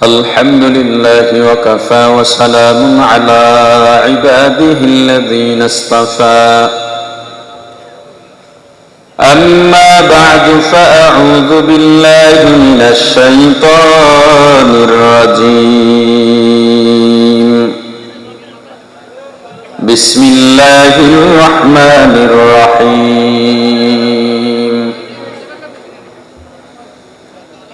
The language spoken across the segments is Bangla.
الحمد لله وكفى وسلام على عباده الذين اصطفى أما بعد فأعوذ بالله من الشيطان الرجيم بسم الله الرحمن الرحيم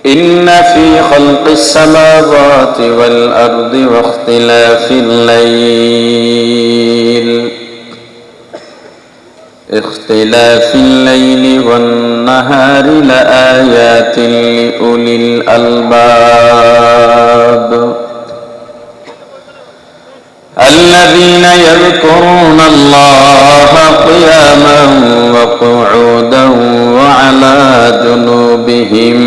إن في خلق السماوات والأرض واختلاف الليل والنهار لآيات لأولي الألباب الذين يذكرون الله قياما وقعودا وعلى جنوبهم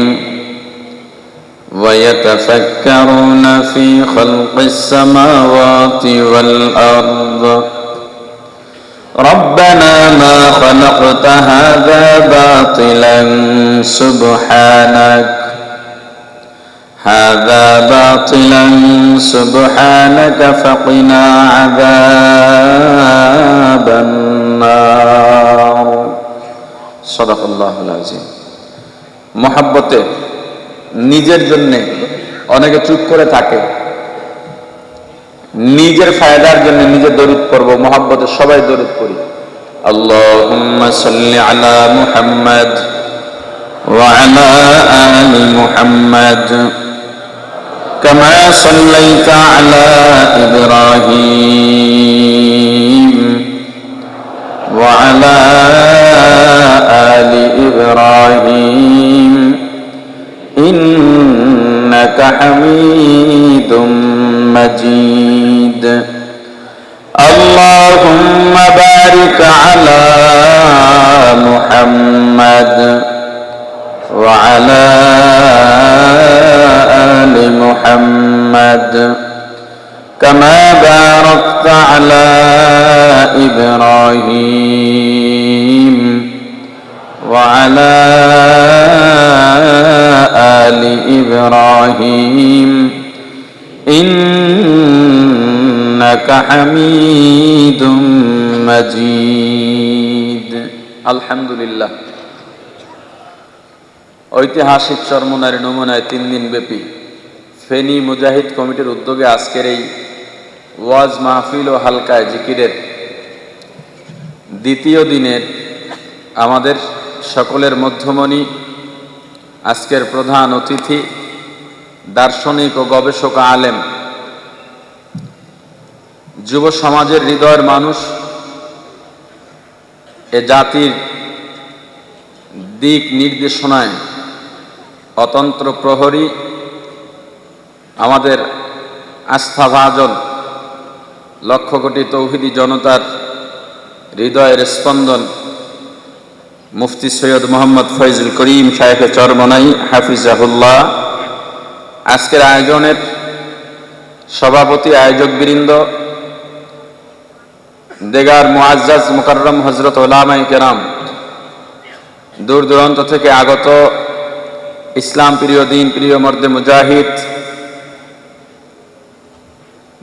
ويتفكرون في خلق السماوات والأرض ربنا ما خلقت هذا باطلا سبحانك فقنا عذاب النار صدق الله العظيم محبته নিজের জন্য অনেকে চুপ করে থাকে, নিজের ফায়দার জন্য নিজে দরুদ পড়ব, মহব্বতে সবাই দরুদ পড়ি। আল্লাহুম্মা সাল্লি আলা মুহাম্মাদ ওয়া আলা আলি মুহাম্মাদ কামা সাল্লাইতা আলা ইব্রাহিম ওয়া আলা আলি ইব্রাহিম ইন্নাকা হামিদুম مجيد اللهم بارك على محمد وعلى آل محمد كما باركت على إبراهيم وعلى آل إبراهيم إنك حميد مجيد الحمد لله ঐতিহাসিক চরমনার নমুনায় 3 দিন ব্যাপী ফেনী মুজাহিদ কমিটির উদ্যোগে আজকের এই ওয়াজ মাহফিল ও হালকায় জিকিরের দ্বিতীয় দিনের আমাদের সকলের মধ্যমণি আজকের প্রধান অতিথি দার্শনিক ও গবেষক আলেম, যুব সমাজের হৃদয়ের মানুষ, এ জাতির দিক নির্দেশনায় অতন্ত্র প্রহরী, আমাদের আস্থাভাজন লক্ষ কোটি তৌহিদি জনতার হৃদয়ের স্পন্দন মুফতি সৈয়দ মোহাম্মদ ফয়জুল করিম শায়েখে চরমনাই হাফিজাহুল্লাহ, আজকের আয়োজনের সভাপতি আয়োজকবৃন্দ, দেগার মুআজ্জাজ মুকাররম হযরত উলামায়ে কেরাম, দূর দূরান্ত থেকে আগত ইসলাম প্রিয়, দিন প্রিয় মর্দে মুজাহিদ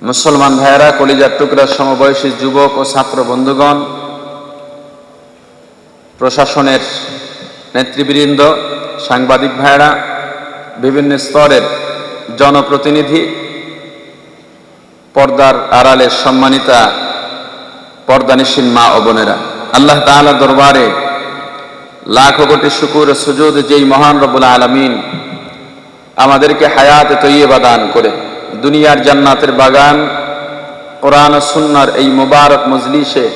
মুসলমান ভাইয়েরা, কলিজার টুকরা সমবয়সী যুবক ও ছাত্র বন্ধুগণ, প্রশাসনের নেতৃবৃন্দ, সাংবাদিক ভাইয়েরা, বিভিন্ন স্তরের জনপ্রতিনিধি, পর্দার আড়ালের সম্মানিতা পর্দানিশীন মা ও বোনেরা, আল্লাহ তাআলার দরবারে লাখো কোটি শুকর ও সুজুদ যেই মহান রব্বুল আলামিন আমাদেরকে হায়াতে তৈয়বা দান করে দুনিয়ার জান্নাতের বাগান কোরআন ও সুন্নাহর এই মুবারক মজলিসে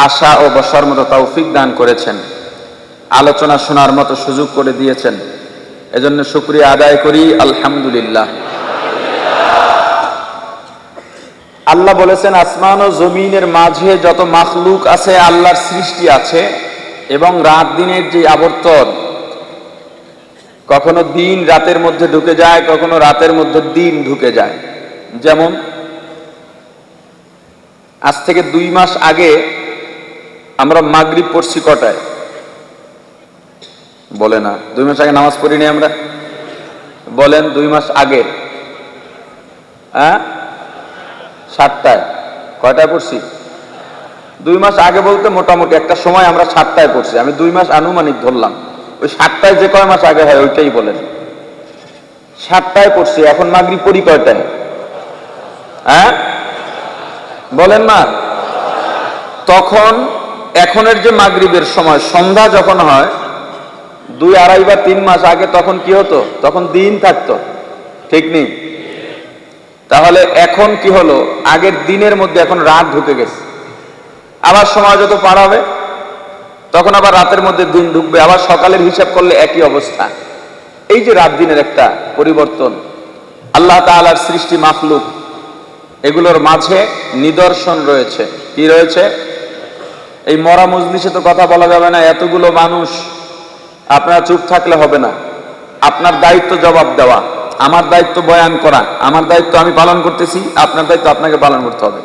আশা ও বসার মতো তৌফিক দান করেছেন, আলোচনা শোনার মতো সুযোগ করে দিয়েছেন, এজন্য শুকরিয়া আদায় করি আলহামদুলিল্লাহ। আল্লাহ বলেছেন, আসমান ও জমিনের মাঝে যত মাখলুক আছে আল্লাহর সৃষ্টি আছে, এবং রাত দিনের যে আবর্তন, কখনো দিন রাতের মধ্যে ঢুকে যায়, কখনো রাতের মধ্যে দিন ঢুকে যায়। যেমন আজ থেকে 2 মাস আগে আমরা মাগরিব পড়ছি কটায়? বলে না, 2 মাস আগে নামাজ পড়িনি আমরা? বলেন 2 মাস আগে হ্যাঁ 7টায়। কয়টায় পড়ছি? 2 মাস আগে বলতে মোটামুটি একটা সময় আমরা 7টায় পড়ছি। আমি 2 মাস আনুমানিক ধরলাম, ওই 7টায় যে কয় মাস আগে হয় ওইটাই বলেন। 7টায় পড়ছি। এখন মাগরিব পড়ি কয়টায়? হ্যাঁ বলেন না। তখন এখনের যে মাগরিবের সময় সন্ধ্যা যখন হয় 2, 2.5 বা 3 মাস আগে তখন কি হতো? তখন দিন থাকতো, ঠিক নেই? তাহলে এখন কি হলো? আগের দিনের মধ্যে এখন রাত ঢুকে গেছে। আবার সময় যত পার হবে তখন আবার রাতের মধ্যে দিন ঢুকবে, আবার সকালের হিসাব করলে একই অবস্থা। এই যে রাত দিনের একটা পরিবর্তন, আল্লাহ তাআলার সৃষ্টি মাখলুক, এগুলোর মাঝে নিদর্শন রয়েছে। কি রয়েছে? এই মরা মজলিসে তো কথা বলা যাবে না, এতগুলো মানুষ। আপনারা চুপ থাকলে হবে না। আপনার দায়িত্ব জবাব দেওয়া, আমার দায়িত্ব বয়ান করা, আমার দায়িত্ব আমি পালন করতেছি, আপনার দায়িত্ব আপনাকে পালন করতে হবে।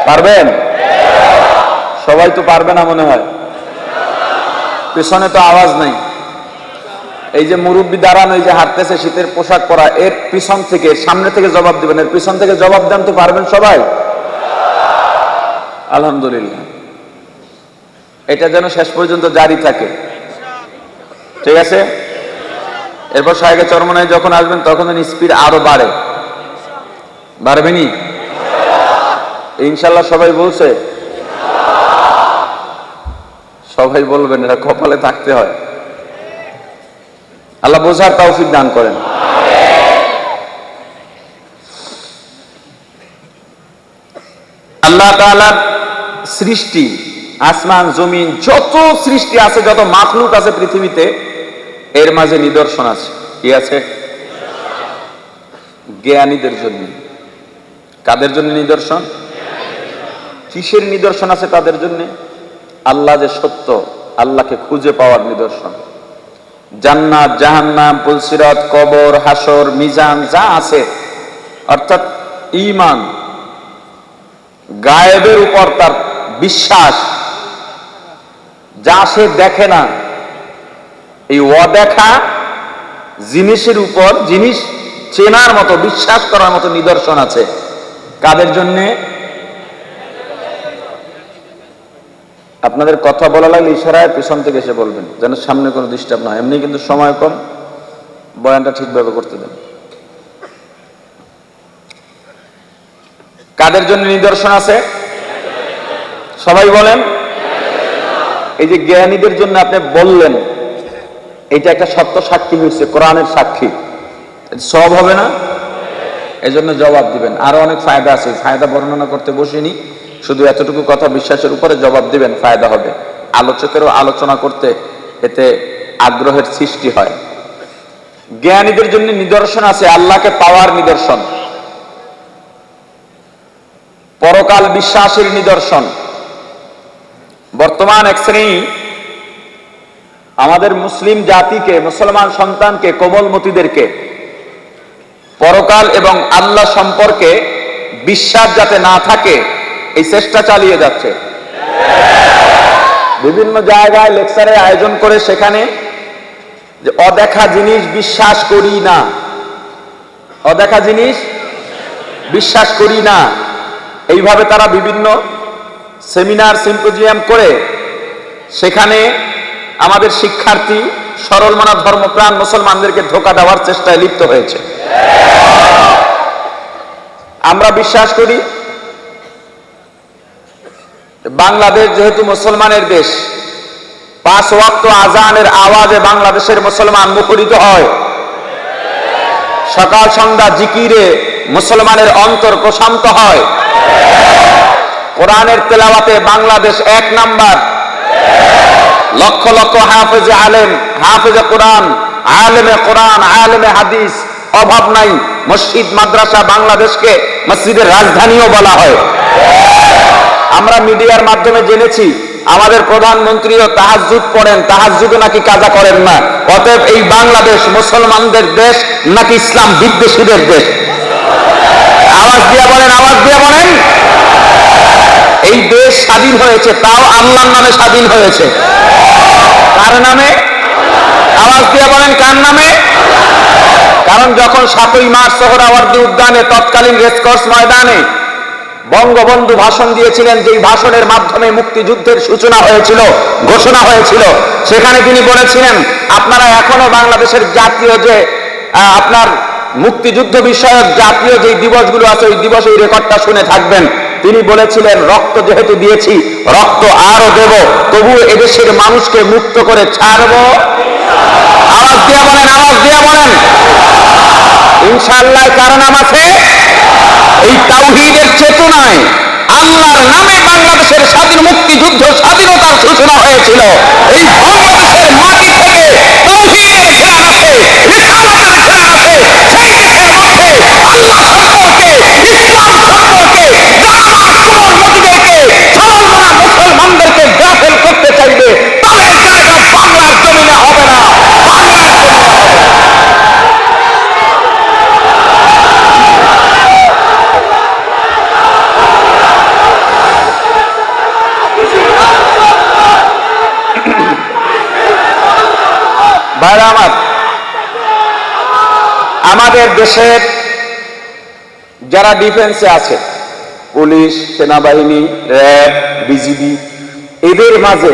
পারবেন? সবাই তো পারবে না মনে হয়। পেছনে তো আওয়াজ নাই। এই যে মুরব্বী দাঁড়ানো, এই যে হাঁটতেছে শীতের পোশাক পরা, এর পিছন থেকে, সামনে থেকে জবাব দিবেন, এর পিছন থেকে জবাব দেন তো পারবেন সবাই? আলহামদুলিল্লাহ। এটা যেন শেষ পর্যন্ত জারি থাকে, ঠিক আছে? এরপর শায়েখে চরমনায় যখন আসবেন তখন স্পিড আরো বাড়বেনি ইনশাল্লাহ। সবাই বলছে? সবাই বলবেন, এটা কপালে থাকতে হয়। আল্লাহ বোঝার তৌফিক দান করেন। আল্লাহ তাআলার সৃষ্টি, আসমান জমিন যত সৃষ্টি আছে, যত মাখলুক আছে পৃথিবীতে, এর মাঝে নিদর্শন আছে। কি আছে? জ্ঞানীদের জন্য। কাদের জন্য নিদর্শন? কিসের নিদর্শন আছে তাদের জন্য? আল্লাহ যে সত্য, আল্লাহকে খুঁজে পাওয়ার নিদর্শন। জান্নাত, জাহান্নাম, পুলসিরাত, কবর, হাসর, মিজান যা আছে, অর্থাৎ ঈমান, গায়েবের উপর তার বিশ্বাস, যা সে দেখে না, এই অদেখা জিনিসের উপর জিনিস চেনার মতো, বিশ্বাস করার মতো নিদর্শন আছে। কাদের জন্যে? আপনাদের কথা বলা লাগলে ইশারায় পিছন থেকে এসে বলবেন, যেন সামনে কোনো ডিস্টার্ব না হয়। এমনি কিন্তু সময় কম, বয়ানটা ঠিকভাবে করতে দেন। কাদের জন্য নিদর্শন আছে? সবাই বলেন। এই যে জ্ঞানীদের জন্য আপনি বললেন, এটা একটা সত্য সাক্ষী হয়েছে, কোরআনের সাক্ষী, সব হবে না? এই জন্য জবাব দিবেন। আরো অনেক ফায়দা আছে, ফায়দা বর্ণনা করতে বসিনি, শুধু এতটুকু কথা, বিশ্বাসের উপরে জবাব দিবেন, ফায়দা হবে। আলোচকেরও আলোচনা করতে এতে আগ্রহের সৃষ্টি হয়। জ্ঞানীদের জন্য নিদর্শন আছে, আল্লাহকে পাওয়ার নিদর্শন, পরকাল বিশ্বাসের নিদর্শন। বর্তমান এক শ্রেণী আমাদের মুসলিম জাতিকে, মুসলমান সন্তানকে, কোমলমতিদেরকে পরকাল এবং আল্লাহ সম্পর্কে বিশ্বাস যাতে না থাকে এই চেষ্টা চালিয়ে যাচ্ছে। বিভিন্ন জায়গায় লেকচারের আয়োজন করে সেখানে যে অদেখা জিনিস বিশ্বাস করি না, অদেখা জিনিস বিশ্বাস করি না, এইভাবে তারা বিভিন্ন সেমিনার, সিম্পোজিয়াম করে সেখানে আমাদের শিক্ষার্থী, সরল মনা ধর্মপ্রাণ মুসলমানদেরকে ধোঁকা দেওয়ার চেষ্টায় লিপ্ত হয়েছে। আমরা বিশ্বাস করি বাংলাদেশ যেহেতু মুসলমানের দেশ, 5 ওয়াক্ত আজানের আওয়াজে বাংলাদেশের মুসলমান মুখরিত হয়, সকাল সন্ধ্যা জিকিরে মুসলমানের অন্তর প্রশান্ত হয়, কোরআনের তেলাওয়াতে বাংলাদেশ 1 নাম্বার, লক্ষ লক্ষ হাফেজে আলেম, হাফেজে কোরআন, আলেমে কোরআন, আলেমে হাদিস, অভাব নাই। মসজিদ মাদ্রাসা বাংলাদেশকে মসজিদের রাজধানীও বলা হয়। আমরা মিডিয়ার মাধ্যমে জেনেছি আমাদের প্রধানমন্ত্রীও তাহাজ্জুদ পড়েন, তাহাজ্জুদও নাকি কাজা করেন না। অতএব এই বাংলাদেশ মুসলমানদের দেশ নাকি ইসলাম বিদ্বেষীদের দেশ? আওয়াজ দিয়ে বলেন, আওয়াজ দিয়ে বলেন। এই দেশ স্বাধীন হয়েছে, তাও আল্লাহর নামে স্বাধীন হয়েছে। কার নামে? আওয়াজ দিয়ে বলেন, কার নামে? কারণ যখন 7ই মার্চ সোহরাওয়ার্দী উদ্যানে তৎকালীন রেসকোর্স ময়দানে বঙ্গবন্ধু ভাষণ দিয়েছিলেন, যেই ভাষণের মাধ্যমে মুক্তিযুদ্ধের সূচনা হয়েছিল, ঘোষণা হয়েছিল, সেখানে তিনি বলেছিলেন আপনারা এখনো বাংলাদেশের জাতীয় যে আপনার মুক্তিযুদ্ধ বিষয়ক জাতীয় যে দিবসগুলো আছে ওই দিবসে এই রেকর্ডটা শুনে থাকবেন। তিনি বলেছিলেন রক্ত যেহেতু দিয়েছি রক্ত আরো দেব, তবু এদেশের মানুষকে মুক্ত করে ছাড়বো। আওয়াজ দিয়ে বলেন, আওয়াজ দিয়ে বলেন ইনশাআল্লাহ। কারণ আছে এই তাওহীদের চেতনায় আল্লাহর নামে বাংলাদেশের স্বাধীন মুক্তিযুদ্ধ স্বাধীনতার সূচনা হয়েছিল। এই বাংলাদেশের মাটি থেকে তাওহীদের ঘ্রাণ আছে, রিসালাতের ঘ্রাণ আছে। সেই দেশের মধ্যে আল্লাহ সম্পর্কে, ইসলাম সম্পর্কে যারা কোমর মতিদেরকে সরলমনা মুসলমানদেরকে গাফেল করতে চাইবে তাদের জায়গা বাংলার জমিনে হবে না, বাংলার জমিনে হবে না। ভাইরা আমার, আমাদের দেশের যারা ডিফেন্সে আছে, পুলিশ, সেনাবাহিনী, র্যাব, বিজিবি, এদের মাঝে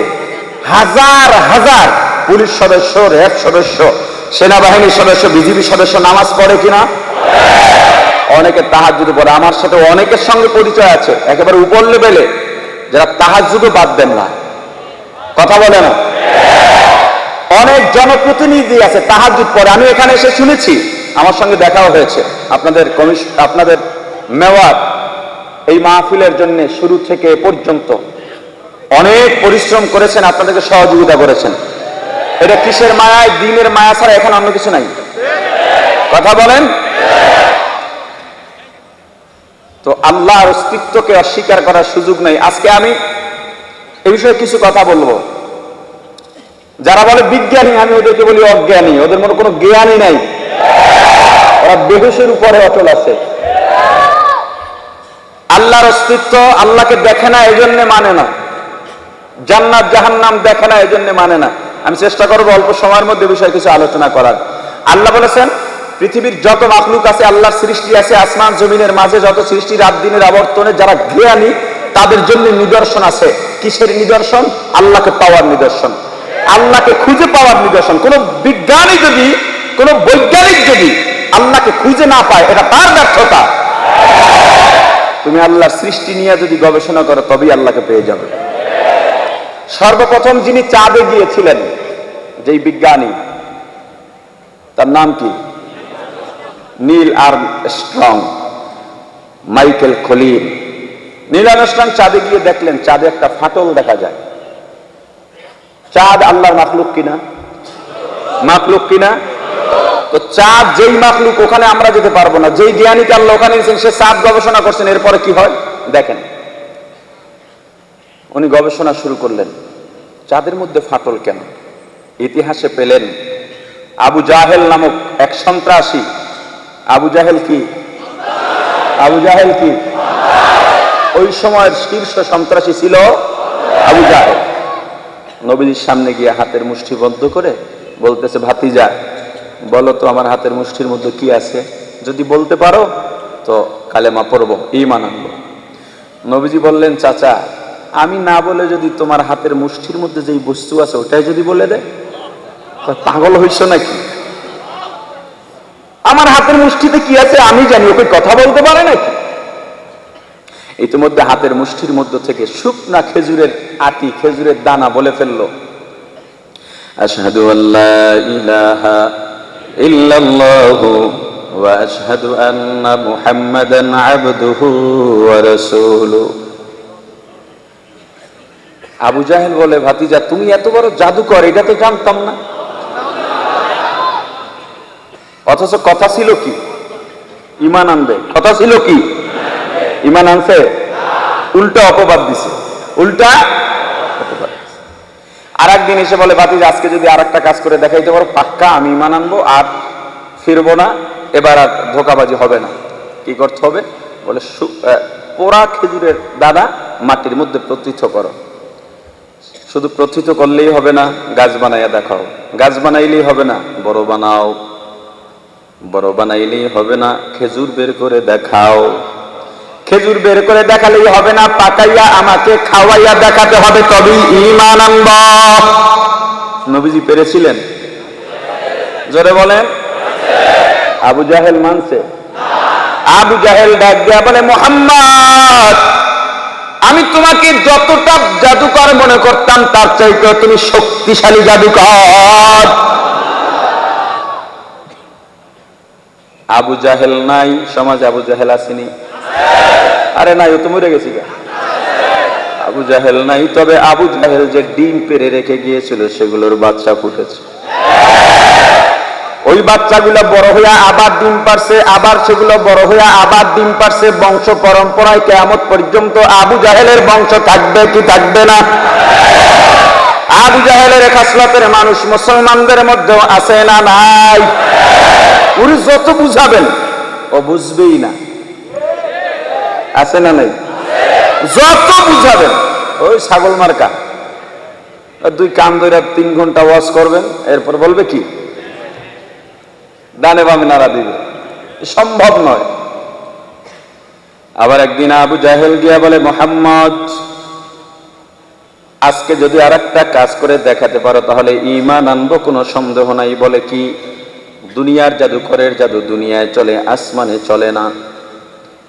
হাজার হাজার পুলিশ সদস্য, র্যাব সদস্য, সেনাবাহিনীর সদস্য, বিজিবি সদস্য নামাজ পড়ে কিনা? অনেকে তাহাজ্জুদ পড়ে। আমার সাথে অনেকের সঙ্গে পরিচয় আছে একেবারে উপর লেভেলে, যারা তাহাজ্জুদও বাদ দেন না। কথা বলে না? অনেক জনপ্রতিনিধি আছে তাহাজ্জুদ পড়ে। আমি এখানে এসে শুনেছি, আমার সঙ্গে দেখাও হয়েছে। আপনাদের মেয়র এই মাহফিলের জন্য শুরু থেকে পর্যন্ত অনেক পরিশ্রম করেছেন, আপনাদেরকে সহযোগিতা করেছেন। এটা কিসের মায়ায়? দিনের মায়া ছাড়া এখানে অন্য কিছু নাই। কথা বলেন। তো আল্লাহর অস্তিত্বকে অস্বীকার করার সুযোগ নেই। আজকে আমি এই বিষয়ে কিছু কথা বলবো। যারা বলে বিজ্ঞানী, আমি ওদেরকে বলি অজ্ঞানী। ওদের মনে কোনো জ্ঞানই নাই, ওরা বেহুশের উপরে অটল আছে। আল্লাহর অস্তিত্ব, আল্লাহকে দেখে না এজন্য মানে না, জান্নাত জাহান্নাম দেখে না এজন্য মানে না। আমি চেষ্টা করবো অল্প সময়ের মধ্যে বিষয়ে কিছু আলোচনা করার। আল্লাহ বলেছেন পৃথিবীর যত মাখলুক আছে, আল্লাহর সৃষ্টি আছে, আসমান জমিনের মাঝে যত সৃষ্টি, রাত দিনের আবর্তনে যারা জ্ঞানী তাদের জন্য নিদর্শন আছে। কিসের নিদর্শন? আল্লাহকে পাওয়ার নিদর্শন, আল্লাহকে খুঁজে পাওয়ার নিদর্শন। কোন বিজ্ঞানী যদি, কোন বৈজ্ঞানিক যদি আল্লাহকে খুঁজে না পায়, এটা তার ব্যর্থতা। তুমি আল্লাহর সৃষ্টি নিয়ে যদি গবেষণা করো তবেই আল্লাহকে পেয়ে যাবে। সর্বপ্রথম যিনি চাঁদে গিয়েছিলেন, যেই বিজ্ঞানী, তার নাম কি? Neil Armstrong, Michael Collin. Neil Armstrong চাঁদে গিয়ে দেখলেন চাঁদে একটা ফাটল দেখা যায়। চাঁদ আল্লাহর মাখলুক কিনা? মাখলুক কিনা? তো চাঁদ যেই মাখলুক, ওখানে আমরা যেতে পারবো না। যেই জ্ঞানীকে আল্লাহ ওখানে গেছেন, সে চাঁদ গবেষণা করছেন। এরপরে কি হয় দেখেন, উনি গবেষণা শুরু করলেন চাঁদের মধ্যে ফাটল কেন। ইতিহাসে পেলেন আবু জাহেল নামক এক সন্ত্রাসী। আবু জাহেল কি? আবু জাহেল কি? ওই সময়ের শীর্ষ সন্ত্রাসী ছিল আবু জাহেল। নবীজির সামনে গিয়ে হাতের মুষ্টি বদ্ধ করে বলতেছে, ভাতিজা বলো তো আমার হাতের মুষ্টির মধ্যে কি আছে, যদি বলতে পারো তো কালেমা পড়বো, ঈমান আনবো। নবীজি বললেন, চাচা আমি না বলে যদি তোমার হাতের মুষ্টির মধ্যে যেই বস্তু আছে ওটাই যদি বলে দেয়, পাগল হইছো নাকি? আমার হাতের মুষ্টিতে কি আছে আমি জানি, ওকে কথা বলতে পারে নাকি? ইতিমধ্যে হাতের মুষ্টির মধ্যে থেকে শুকনা খেজুরের আটি, খেজুরের দানা বলে ফেললো, আশহাদু আল্লা ইলাহা ইল্লাল্লাহু ওয়া আশহাদু আন্না মুহাম্মাদান আবদুহু ওয়া রাসূলুহু। আবু জাহেল বলে, ভাতিজা তুমি এত বড় জাদুকর, এটা তো জানতাম না। অথচ কথা ছিল কি? ঈমান আনবে। কথা ছিল কি? ঈমান আনছে? উল্টা অপবাদ দিছে, উল্টা অপবাদ। আর একদিন এসে বলে, ভাতিজা আজকে যদি আর একটা কাজ করে দেখাইতে পারো পাক্কা আমি ঈমান আনবো, আর ফিরবো না, এবার আর ধোকাবাজি হবে না। কি করতে হবে? বলে পোড়া খেজুরের দানা মাটির মধ্যে প্রতিষ্ঠিত করো। শুধু প্রথিত করলেই হবে না, গাছ বানাইয়া দেখাও। গাছ বানাইলেই হবে না, বড় বানাও। বড় বানাইলেই হবে না, খেজুর বের করে দেখাও। খেজুর বের করে দেখালেই হবে না, পাকাইয়া আমাকে খাওয়াইয়া দেখাতে হবে, তবেই ঈমান আনব। নবীজি পেরেছিলেন? জোরে বলেন। আবু জাহেল মানছে? আবু জাহেল ডাক দিয়া বলে, মুহাম্মদ, আমি তোমাকে যতটা জাদুকর মনে করতাম তার চাইতে তুমি শক্তিশালী জাদুকর। আবু জাহেল নাই সমাজে? আবু জাহেল আসেনি? আরে নাই, ও তো মরে গেছি। আবু জাহেল নাই, তবে আবু জাহেল যে ডিম পেড়ে রেখে গিয়েছিল সেগুলোর বাচ্চা ফুটেছে। ওই বাচ্চাগুলো বড় হইয়া আবার ডিম পারছে, আবার সেগুলো বড় হইয়া আবার ডিম পারছে। বংশ পরম্পরায় কিয়ামত পর্যন্ত আবু জাহেলের বংশ থাকবে কি থাকবে না? আবু জাহেলের খাসলতের মানুষ মুসলমানদের মধ্যেও আছে না নাই? উনি যত বুঝাবেন ও বুঝবেই না। আছে না নাই? যত বুঝাবেন ওই ছাগল মার্কা। দুই কান ধরে 3 ঘন্টা ওয়াজ করবেন, এরপর বলবে কি ডানে বামে নাড়া দিবে, সম্ভব নয়। আবার একদিন আবু জাহেল গিয়া বলে, মুহাম্মদ, আজকে যদি আরেকটা কাজ করে দেখাতে পারো তাহলে ঈমান আনবো, কোনো সন্দেহ নাই। বলে কি? দুনিয়ার জাদুকরের জাদু দুনিয়ায় চলে, আসমানে চলে না।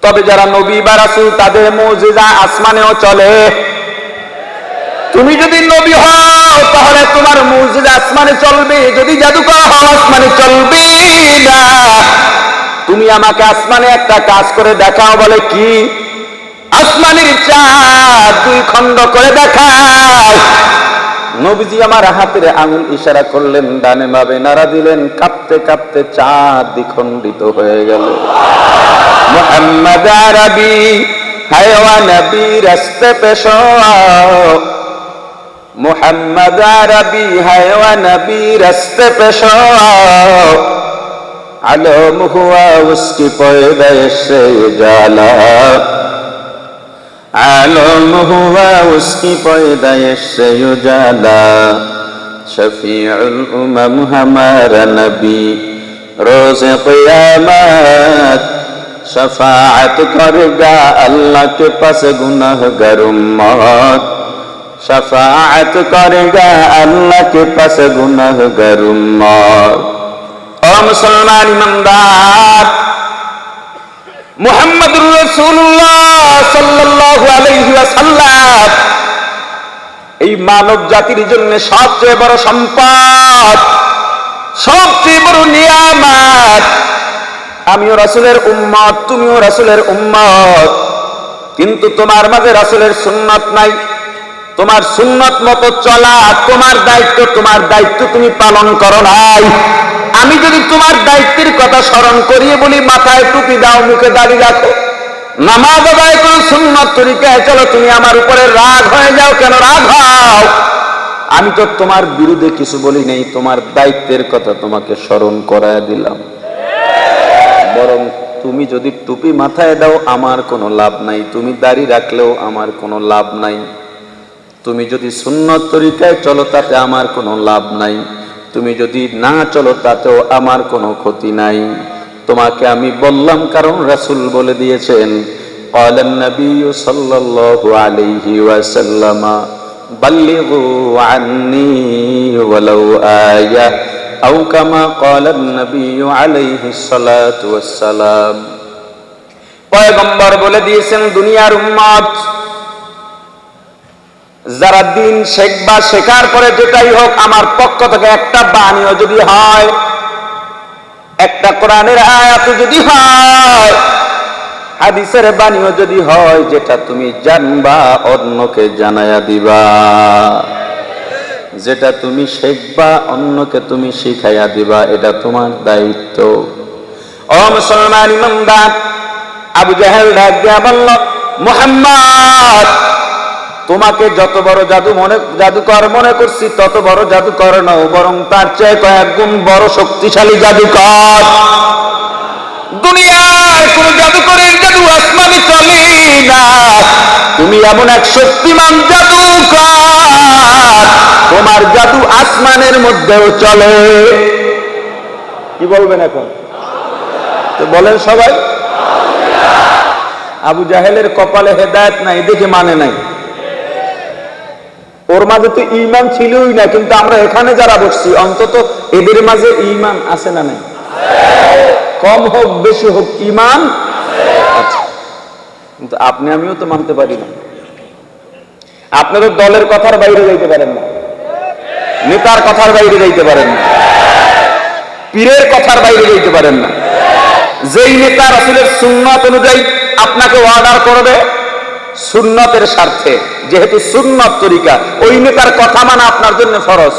তবে যারা নবী বা রাসূল তাদের মুজিজা আসমানেও চলে। তুমি যদি নবী হও তাহলে তোমার মুজিজা আসমানে চলবে, যদি জাদুকর হও আসমানে চলবে না। তুমি আমাকে আসমানে একটা কাজ করে দেখাও। বলে কি? আসমানের চাঁদ 2 খণ্ড করে দেখাও। নবীজি আমার হাতের আঙুল ইশারা করলেন, ডানে বামে নাড়া দিলেন, কাঁপতে কাঁপতে চাঁদ দ্বিখণ্ডিত হয়ে গেল। মুহাম্মদ আরবি হায়ওয়া নবী রাস্তে পেশোয়া, মুহাম্মদ আরবি হায়ওয়া নবী রাস্তে পেশোয়া, আলম হুয়া উসকি पैदाइश से उजाला, आलम हुआ उसकी पैदाइश से उजाला, शफीउल उमम हमारा नबी रोज़ क़यामत शफाअत करेगा अल्लाह के पास गुनाहगार उम्मत, शफाअत करेगा अल्लाह के पास गुनाहगार उम्मत। ओ मुसलमान ईमानदार, মুহাম্মদুর রাসূলুল্লাহ সাল্লাল্লাহু আলাইহি ওয়াসাল্লাম এই মানব জাতির জন্য সবচেয়ে বড় সম্পদ, সবচেয়ে বড় নিয়ামত। আমিও রাসূলের উম্মত, তুমিও রাসূলের উম্মত, কিন্তু তোমার মাঝে রাসূলের সুন্নাত নাই। তোমার সুন্নাত মতো চলা তোমার দায়িত্ব তুমি পালন করো নাই। আমি যদি তোমার দায়িত্বের কথা স্মরণ করিয়ে বলি, মাথায় টুপি দাও, মুখে দাড়ি রাখো, নামাজ আদায় করো, সুন্নাত তরিকায় চলো, তুমি আমার উপরে রাগ হয়ে যাও। কেন রাগ হও? আমি তো তোমার বিরুদ্ধে কিছু বলি নাই, তোমার দায়িত্বের কথা তোমাকে স্মরণ করায় দিলাম। বরং তুমি যদি টুপি মাথায় দাও আমার কোনো লাভ নাই, তুমি দাড়ি রাখলেও আমার কোনো লাভ নাই, তুমি যদি সুন্নত তরিকায় চলো তাতে আমার কোনো লাভ নাই, তুমি যদি না চলো তাতেও আমার কোনো ক্ষতি নাই। তোমাকে আমি বললাম কারণ রাসূল বলে দিয়েছেন, ক্বালান নবী সাল্লাল্লাহু আলাইহি ওয়াসাল্লাম, বাল্লিগু আন্নী ওয়ালাউ আয়া, আও কামা ক্বালান নবী আলাইহিস সালাতু ওয়াসসালাম। পয়গম্বর বলে দিয়েছেন, দুনিয়ার উম্মত যারা দিন শিখবা, শেখার পরে যেটাই হোক আমার পক্ষ থেকে একটা বাণীও যদি হয়, একটা কোরআনের আয়াত যদি হয়, হাদিসের বাণীও যদি হয়, যেটা তুমি জানবা অন্যকে জানায়া দিবা, যেটা তুমি শিখবা অন্যকে তুমি শিখাইয়া দিবা, এটা তোমার দায়িত্ব। ও মুসলমান ইমানদার, আবু জাহেল ডাক দিয়া বলল, মুহাম্মদ, তোমাকে যত বড় জাদুকর মনে করছি তত বড় জাদুকর নও, বরং তার চেয়ে কয়েক গুণ বড় শক্তিশালী জাদুকর। দুনিয়ার কোন জাদুকরের জাদু আসমানে চলে না, তুমি এমন এক শক্তিমান জাদুকর, তোমার জাদু আসমানের মধ্যেও চলে। কি বলবেন এখন? তো বলেন সবাই। আবু জাহেলের কপালে হেদায়েত নাই দেখে মানে নাই, ওর মাঝে তো ঈমান ছিলই না, কিন্তু আমরা এখানে যারা বসছি অন্তত এদের মাঝে ঈমান আছে না নাই? কম হোক বেশি হোক ঈমান আছে। কিন্তু আপনি আমিও তো মানতে পারি না। আপনাদের দলের কথার বাইরে যাইতে পারেন না, নেতার কথার বাইরে যাইতে পারেন না, পীরের কথার বাইরে যাইতে পারেন না। যেই নেতা রাসূলের সুন্নাত অনুযায়ী আপনাকে অর্ডার করবে সুন্নতের স্বার্থে, যেহেতু সুন্নত তরিকা, ওই নেতার কথা মানা আপনার জন্য ফরজ।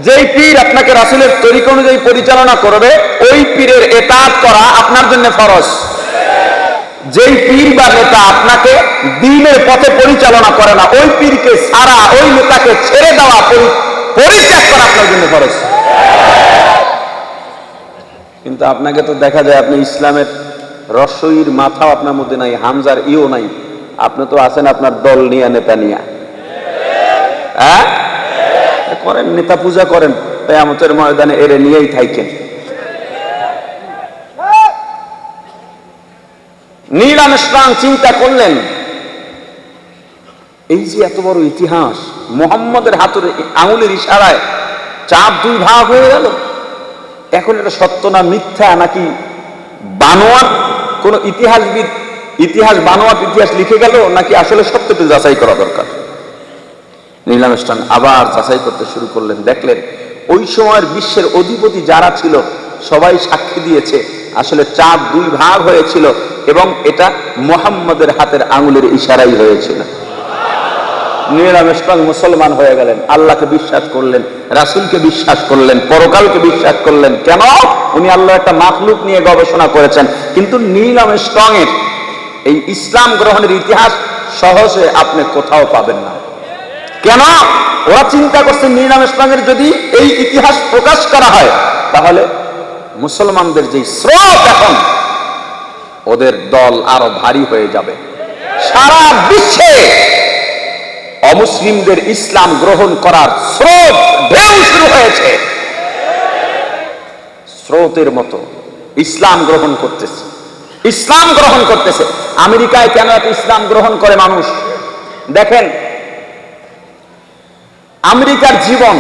যেই পীর আপনাকে রাসূলের তরিকা অনুযায়ী পরিচালনা করবে ওই পীরের ইতাআত করা আপনার জন্য ফরজ। যেই পীর বা নেতা আপনাকে দ্বীনের পথে পরিচালনা করে না ওই পীরকে ছাড়া, ওই নেতাকে ছেড়ে দেওয়া, পরিত্যাগ করা আপনার জন্য ফরজ। কিন্তু আপনাকে তো দেখা যায় আপনি ইসলামের রসইর মাথাও আপনার মধ্যে নাই, হামজার ইও নাই, আপনি তো আছেন আপনার দল নিয়া, নেতা নিয়া। হ্যাঁ করেন, নেতা পূজা করেন, কিয়ামতের ময়দানে এরে নিয়েই থাকেন। নীল আর্মস্ট্রং চিন্তা করলেন, এই যে এত বড় ইতিহাস, মুহাম্মদের হাতের আঙুলের ইশারায় চাঁদ দুই ভাগ হয়ে গেল, এখন এটা সত্য না মিথ্যা, নাকি বানোয়াট কোন ইতিহাসবিদ ইতিহাস বানোয়াট ইতিহাস লিখে গেল, নাকি আসলে সত্যটা যাচাই করা দরকার। নীল আর্মস্ট্রং আবার যাচাই করতে শুরু করলেন, দেখলেন ওই সময়ের বিশ্বের অধিপতি যারা ছিল সবাই সাক্ষী দিয়েছে আসলে চাঁদ দুই ভাগ হয়েছিল এবং এটা মুহাম্মদের হাতের আঙুলের ইশারাই হয়েছিল। নীল আর্মস্ট্রং মুসলমান হয়ে গেলেন, আল্লাহকে বিশ্বাস করলেন, রাসূলকে বিশ্বাস করলেন, পরকালকে বিশ্বাস করলেন। কেন? উনি আল্লাহর একটা মাখলুক নিয়ে গবেষণা করেছেন। কিন্তু নীল আর্মস্ট্রং এর এই ইসলাম গ্রহণের ইতিহাস সহজে আপনি কোথাও পাবেন না। কেন? ওরা চিন্তা করছে নীল আর্মস্ট্রং এর যদি এই ইতিহাস প্রকাশ করা হয় তাহলে মুসলমানদের যে স্রোত এখন, ওদের দল আরো ভারী হয়ে যাবে। সারা বিশ্বে অমুসলিমদের ইসলাম গ্রহণ করার স্রোত ঢেউ শুরু হয়েছে, স্রোতের মতো ইসলাম গ্রহণ করতেছে, ইসলাম গ্রহণ করতেছে। আমেরিকায় কেন এত ইসলাম গ্রহণ করে মানুষ? দেখেন আমেরিকার জীবন,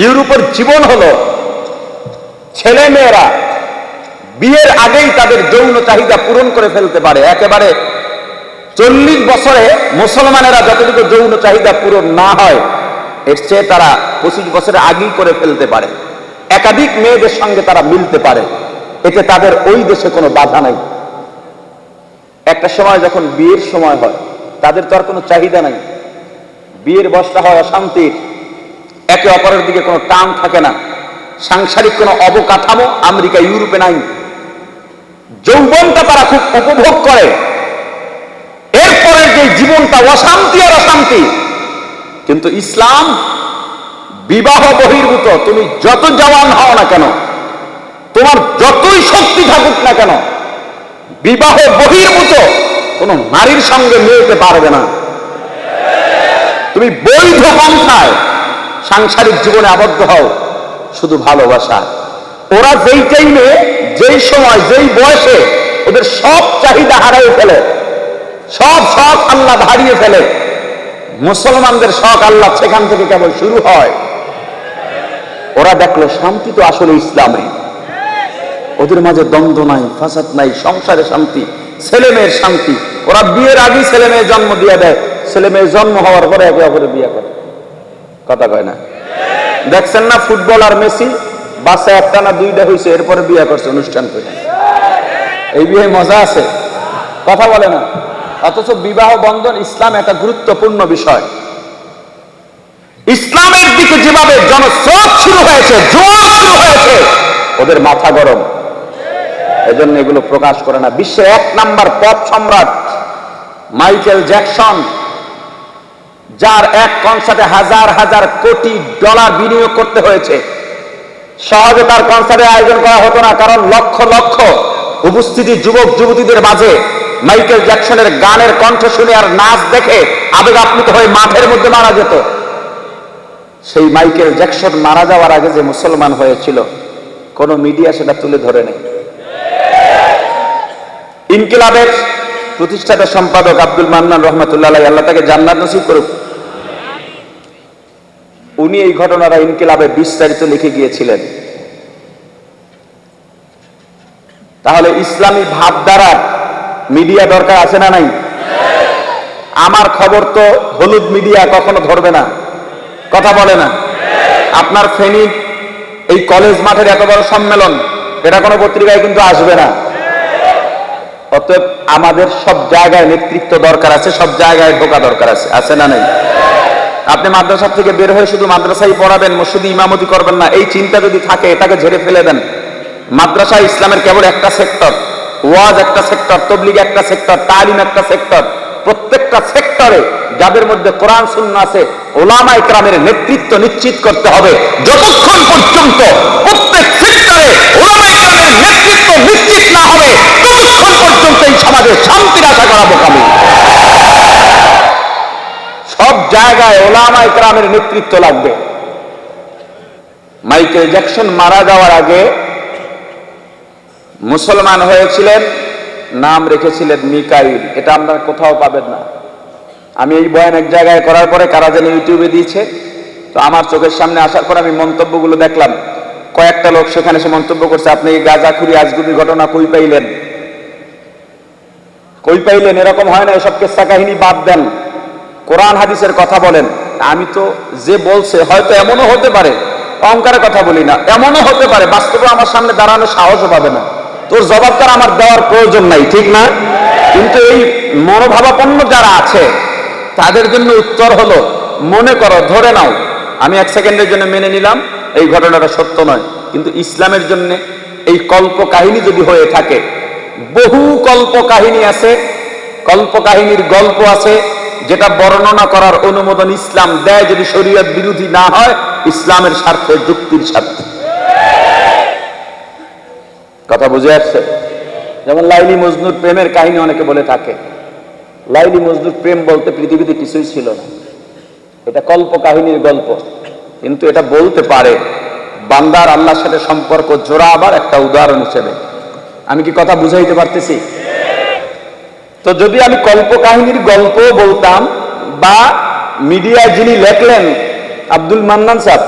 ইউরোপের জীবন হলো ছেলে মেয়েরা বিয়ের আগেই তাদের যৌন চাহিদা পূরণ করে ফেলতে পারে। একেবারে 40 বছরে মুসলমানেরা যতটুকু যৌন চাহিদা পূরণ না হয় এর চেয়ে তারা 25 বছরে আগেই করে ফেলতে পারে। একাধিক মেয়েদের সঙ্গে তারা মিলতে পারে, এতে তাদের ওই দেশে কোনো বাধা নাই। একটা সময় যখন বিয়ের সময় হয় তাদের তো আর কোনো চাহিদা নাই, বিয়ের বয়সটা হয় অশান্তির, একে অপরের দিকে কোনো টান থাকে না, সাংসারিক কোনো অবকাঠামো আমেরিকা ইউরোপে নাই। যৌবনটা তারা খুব উপভোগ করে, এরপরের যে জীবনটা অশান্তি আর অশান্তি। কিন্তু ইসলাম বিবাহ বহির্ভূত, তুমি যত জওয়ান হও না কেন, তোমার যতই শক্তি থাকুক না কেন, বিবাহ বহির্ভূত কোন নারীর সঙ্গে মিলতে পারবে না। তুমি বৈধ পন্থায় সাংসারিক জীবনে আবদ্ধ হও, শুধু ভালোবাসা। ওরা যেই টাইমে, যেই সময়, যেই বয়সে ওদের সব চাহিদা হারিয়ে ফেলে, সব শখ আল্লাহ হারিয়ে ফেলে, মুসলমানদের শখ আল্লাহ সেখান থেকে কেবল শুরু হয়। ওরা দেখলো শান্তি তো আসলে ইসলামে, ওদের মাঝে দ্বন্দ্ব নাই, ফাসাদ নাই, সংসারে শান্তি, ছেলে মেয়ের শান্তি। ওরা বিয়ের আগেই ছেলে মেয়ে জন্ম দিয়ে দেয়, ছেলে মেয়ের জন্ম হওয়ার পরে একে অপরে বিয়ে করে। কথা কয় না? দেখছেন না ফুটবল আর মেসি, বাচ্চা একটা না দুইটা হয়েছে, এরপরে বিয়ে করছে অনুষ্ঠান করে। এই বিয়ে মজা আছে? কথা বলে না। অথচ বিবাহ বন্ধন ইসলাম একটা গুরুত্বপূর্ণ বিষয়। ইসলামের দিকে যেভাবে জনস্রোত শুরু হয়েছে, জোয়ার শুরু হয়েছে, ওদের মাথা গরম, এজন্য এগুলো প্রকাশ করে না। বিশ্বের 1 নাম্বার পপ সম্রাট মাইকেল জ্যাকসন, যার এক কনসার্টে হাজার হাজার কোটি ডলার বিনিয়োগ করতে হয়েছে, সহজে তার কনসার্টের আয়োজন করা হতো না, কারণ লক্ষ লক্ষ উপস্থিতি যুবক যুবতীদের মাঝে মাইকেল জ্যাকসনের গানের কণ্ঠ শুনে আর নাচ দেখে আবেগ আপ্লুত হয়ে মাঠের মধ্যে মারা যেত। সেই মাইকেল জ্যাকসন মারা যাওয়ার আগে যে মুসলমান হয়েছিল, কোন মিডিয়া সেটা তুলে ধরে নেই। ইনকিলাবের প্রতিষ্ঠাতা সম্পাদক আব্দুল মান্নান রহমাতুল্লাহ আলাইহি, আল্লাহ তাকে জান্নাত নসিব করুক, উনি এই ঘটনাটা ইনকিলাবে বিস্তারিত লিখে গিয়েছিলেন। তাহলে ইসলামী ভাবধারার মিডিয়া দরকার আছে না নাই? আমার খবর তো হলুদ মিডিয়া কখনো ধরবে না, কথা বলে না। আপনার ফেনীর এই কলেজ মাঠের এত বড় সম্মেলন, এটা কোনো পত্রিকায় কিন্তু আসবে না। অতএব আমাদের সব জায়গায় নেতৃত্ব দরকার আছে, সব জায়গায় ঢোকা দরকার আছে, আছে না নাই? আপনি মাদ্রাসা থেকে বের হয়ে শুধু মাদ্রাসায় পড়াবেন, মসজিদে ইমামতি করবেন না, এই চিন্তা যদি থাকে এটাকে ঝেড়ে ফেলে দেন। মাদ্রাসা ইসলামের কেবল একটা সেক্টর, ওয়াজ একটা সেক্টর, তবলিগ একটা সেক্টর, তালিম একটা সেক্টর। প্রত্যেকটা সেক্টরে যাদের মধ্যে কোরআন সুন্নাহ আছে, ওলামা ইকরামের নেতৃত্ব নিশ্চিত করতে হবে। যতক্ষণ পর্যন্ত প্রত্যেক সেক্টরে ওলামা ইকরামের নেতৃত্ব নিশ্চিত না হবে, ততক্ষণ পর্যন্ত এই সমাজে শান্তির আশা করা বোকামি। সব জায়গায় ওলামা ইকরামের নেতৃত্ব লাগবে। মাইকেল জ্যাকসন মারা যাওয়ার আগে মুসলমান হয়েছিলেন, নাম রেখেছিলেন মিকাইল। এটা আপনারা কোথাও পাবেন না। আমি এই বয়ান এক জায়গায় করার পরে কারা যেন ইউটিউবে দিয়েছে, তো আমার চোখের সামনে আসার পর আমি মন্তব্যগুলো দেখলাম। কয়েকটা লোক সেখানে সে মন্তব্য করছে, আপনি এই গাজাখুরি আজগুবির ঘটনা কই পাইলেন, কই পাইলেন? এরকম হয় না, এসব কেসা কাহিনী বাদ দেন, কোরআন হাদিসের কথা বলেন। আমি তো যে বলছে হয়তো এমনও হতে পারে, অহংকারের কথা বলি না, এমনও হতে পারে বাস্তবে আমার সামনে দাঁড়ানোর সাহসও পাবে না, তোর জবাবটা আমার দেওয়ার প্রয়োজন নাই, ঠিক না? কিন্তু এই মনোভাবাপন্ন যারা আছে তাদের জন্য উত্তর হলো, মনে করো, ধরে নাও আমি এক সেকেন্ডের জন্য মেনে নিলাম এই ঘটনাটা সত্য নয়, কিন্তু ইসলামের জন্য এই কল্প কাহিনী যদি হয়ে থাকে, বহু কল্প কাহিনী আছে, কল্প কাহিনীর গল্প আছে যেটা বর্ণনা করার অনুমোদন ইসলাম দেয়, যদি শরীয়ত বিরোধী না হয়, ইসলামের স্বার্থে, যুক্তির স্বার্থে। কথা বুঝে আসছে? যেমন লাইলি মজনুর প্রেমের কাহিনী অনেকে বলে থাকে, লাইলি মজনুর প্রেম বলতে পৃথিবীতে কিছুই ছিল না, এটা কল্প কাহিনীর গল্প। কিন্তু এটা বলতে পারে বান্দার আল্লাহর সাথে সম্পর্ক জোড়া। আবার একটা উদাহরণ হিসেবে আমি কি কথা বুঝাইতে পারতেছি? তো যদি আমি কল্প কাহিনীর গল্প বলতাম, বা মিডিয়ায় যিনি লেখলেন আব্দুল মান্নান সাহেব,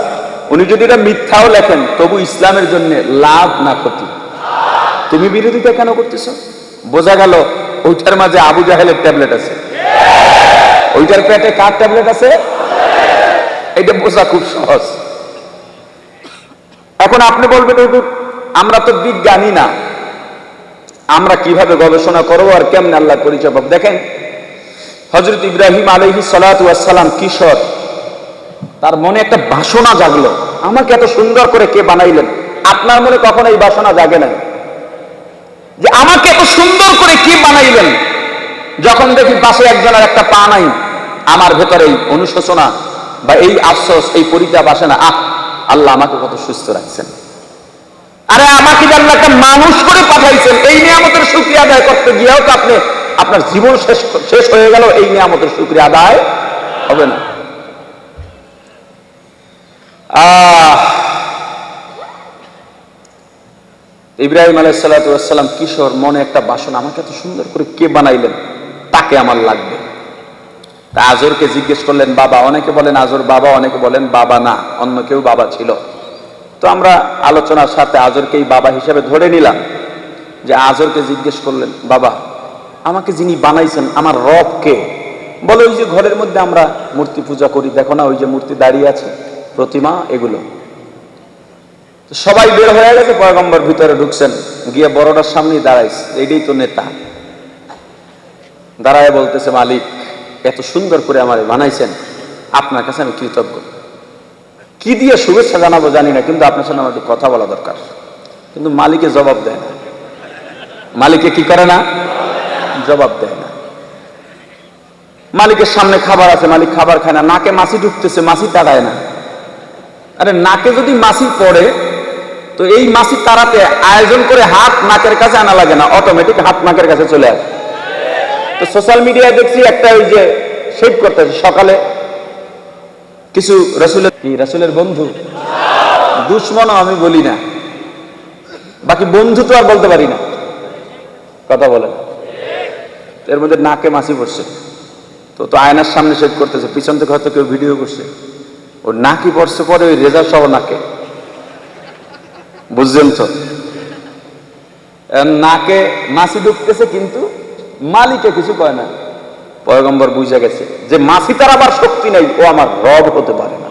উনি যদি এটা মিথ্যাও লেখেন, তবু ইসলামের জন্য লাভ না ক্ষতি। তুমি বিরোধিতা কেন করতেছো? বোঝা গেল ওইটার মাঝে আবু জাহেলের ট্যাবলেট আছে, ওইটার পেটে কার ট্যাবলেট আছে, এটা বোঝা খুব সহজ। এখন আপনি বলবেন আমরা তো বিজ্ঞানী না, আমরা কিভাবে গবেষণা করবো আর কেমনে আল্লাহর পরিচয় পাবো? দেখেন, হযরত ইব্রাহিম আলাইহিস সালাতু ওয়াস সালাম কিশোর, তার মনে একটা বাসনা জাগলো, আমাকে এত সুন্দর করে কে বানাইলেন? আপনার মনে কখনো এই বাসনা জাগে নাই যে আমাকে এত সুন্দর করে কে বানাইলেন? যখন দেখি পাশে একজনের একটা পা নাই, আমার ভেতরে এই অনুশোচনা বা এই আফসোস, এই পরিতাপ আসে না, আল্লাহ আমাকে কত সুস্থ রাখছেন। আরে আমাকে যে আল্লাহ একটা মানুষ করে পাঠাইছেন, এই নিয়ামতের শুকরিয়া আদায় করতে গিয়েও তো আপনি আপনার জীবন শেষ হয়ে গেল, এই নিয়ামতের শুকরিয়া আদায় হবে না। ইব্রাহিম আলাইহিস সালাতু ওয়াস সালাম কিশোর, মনে একটা বাসনা, আমাকে এত সুন্দর করে কে বানাইলেন, তাকে আমার লাগবে। তা আজরকে জিজ্ঞেস করলেন বাবা। অনেকে বলেন আজর বাবা, অনেকে বলেন বাবা না, অন্য কেউ বাবা ছিল। তো আমরা আলোচনার সাথে আজরকেই বাবা হিসেবে ধরে নিলাম। যে আজরকে জিজ্ঞেস করলেন, বাবা আমাকে যিনি বানাইছেন আমার রব কে? বলে ওই যে ঘরের মধ্যে আমরা মূর্তি পূজা করি, দেখো না ওই যে মূর্তি দাঁড়িয়ে আছে, প্রতিমা, এগুলো। সবাই বের হয়ে গেছে, পয়গম্বর ভিতরে ঢুকছেন, গিয়ে বড়টার সামনেই দাঁড়াইছে, এইটাই তো নেতা। দাঁড়ায় বলতেছে, মালিক এত সুন্দর করে আমারে বানাইছেন, আপনার কাছে আমি কৃতজ্ঞ। কি দিয়ে শুভেচ্ছা জানাবো জানি না, কিন্তু আপনার সাথে আমার একটু কথা বলা দরকার। কিন্তু মালিকে জবাব দেয় না। মালিকে কি করে না? জবাব দেয় না। মালিকের সামনে খাবার আছে, মালিক খাবার খায় না। নাকে মাছি ঢুকতেছে, মাছি তাড়ায় না। আরে নাকে যদি মাছি পড়ে, তো এই মাছি তাড়াতে আয়োজন করে হাত নাকের কাছে আনা লাগে না, অটোমেটিক হাত নাকের কাছে চলে আসে। তো সোশ্যাল মিডিয়ায় দেখছি একটা ওই যে শেভ করতেছে সকালে, কিছু রাসূলের বন্ধু, দুশ্মনও আমি বলি না, বাকি বন্ধু তো আর বলতে পারি না। কথা বলেন, এর মধ্যে নাকে মাছি পড়ছে, তো তো আয়নার সামনে শেভ করতেছে, পিছন থেকে হয়তো কেউ ভিডিও করছে, ওর নাকি পড়ছে, পরে ওই রেজা সহ নাকে, বুঝছেন তো? নাকে মাছি ঢুকতেছে কিন্তু মালিকে কিছু কয় না। পয়গম্বর বুঝে গেছে যে মাছি তার আবার শক্তি নাই, ও আমার রব হতে পারে না।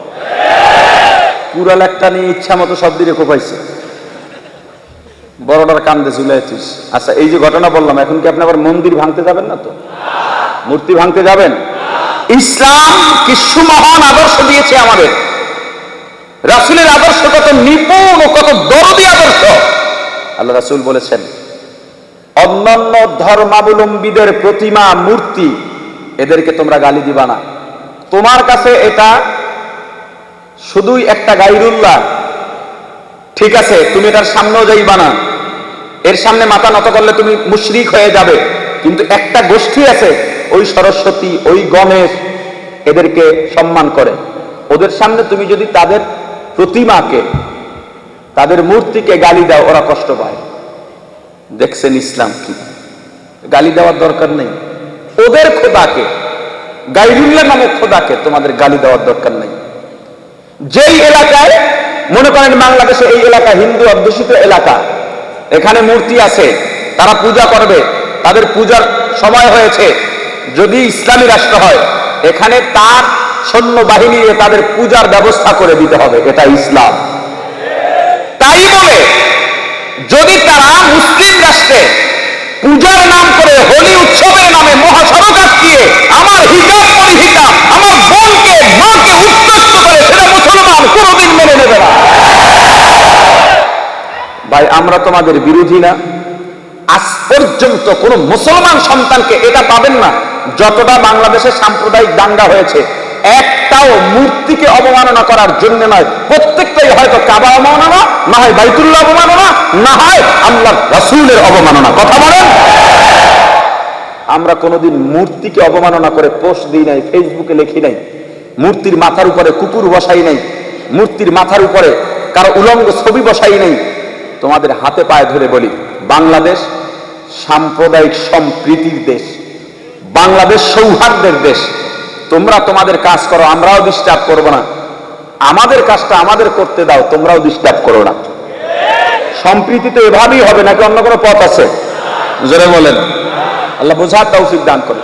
পুরাল একটা নিয়ে ইচ্ছা মতো সব দিকে কোপাইছে, বড়টার কান্দে ঝুলাইছিস। আচ্ছা, এই যে ঘটনা বললাম, এখন কি আপনি আবার মন্দির ভাঙতে যাবেন না তো? মূর্তি ভাঙতে যাবেন? ইসলাম কি সুমহান আদর্শ দিয়েছে আমাদের। রাসূলের আদর্শ কত নিপুণ ও কত দরদি আদর্শ। আল্লাহ রাসূল বলেছেন, অন্যান্য ধর্মাবলম্বীদের প্রতিমা, মূর্তি, এদেরকে তোমরা গালি দিবা না। তোমার কাছে এটা শুধুই একটা গায়রুল্লাহ, ঠিক আছে, তুমি এটার সামনেও যাইবা না, এর সামনে মাথা নত করলে তুমি মুশরিক হয়ে যাবে। কিন্তু একটা গোষ্ঠী আছে, ওই সরস্বতী, ওই গণেশ, এদেরকে সম্মান করে। ওদের সামনে তুমি যদি তাদের প্রতিমাকে, তাদের মূর্তিকে গালি দাও, ওরা কষ্ট পায়। দেখছেন ইসলাম কি? গালি দেওয়ার দরকার নেই। ওদের খোদাকে, গায়রুল্লাহ নামক খোদাকে তোমাদের গালি দেওয়ার দরকার নেই। যেই এলাকায়, মনে করেন বাংলাদেশে এই এলাকা হিন্দু অধ্যুষিত এলাকা, এখানে মূর্তি আছে, তারা পূজা করবে, তাদের পূজার সময় হয়েছে, যদি ইসলামী রাষ্ট্র হয়, এখানে তার সৈন্যবাহিনী তাদের পূজার ব্যবস্থা করে দিতে হবে, এটা ইসলাম। তাই বলে যদি তারা মুসলিম রাষ্ট্রে পূজার নাম করে, হোলি উৎসবের নামে মহাসড়ক আটকিয়ে আমার হিজাব পরিহিতা আমার বোনকে, মাকে উত্ত্যক্ত করে, সেটা মুসলমান কোনোদিন মেনে নেবে না। ভাই, আমরা তোমাদের বিরোধী না। আজ পর্যন্ত কোন মুসলমান সন্তানকে এটা পাবেন না, যতটা বাংলাদেশে সাম্প্রদায়িক দাঙ্গা হয়েছে, একটাও মূর্তিকে অবমাননা করার জন্য নয়, প্রত্যেকটাই হয়তো কাবা অবমাননা, না হয় বাইতুল্লাহ অবমাননা, না হয় আল্লাহর রাসূলের অবমাননা। কথা বলেন? আমরা কোনোদিন মূর্তিকে অবমাননা করে পোস্ট দিই নাই, ফেসবুকে লিখি নাই, মূর্তির মাথার উপরে কুকুর বসাই নাই, মূর্তির মাথার উপরে কারো উলঙ্গ ছবি বসাই নাই। তোমাদের হাতে পায়ে ধরে বলি, বাংলাদেশ সাম্প্রদায়িক সম্প্রীতির দেশ, বাংলাদেশ সৌহার্দ্যের দেশ। তোমরা তোমাদের কাজ করো, আমরাও ডিস্টার্ব করব না। আমাদের কাজটা আমাদের করতে দাও, তোমরাও ডিস্টার্ব করো না। সম্প্রীতি তো এভাবেই হবে, নাকি অন্য কোনো পথ আছে? জোরে বলেন। আল্লাহ বোঝার তৌফিক দান করে।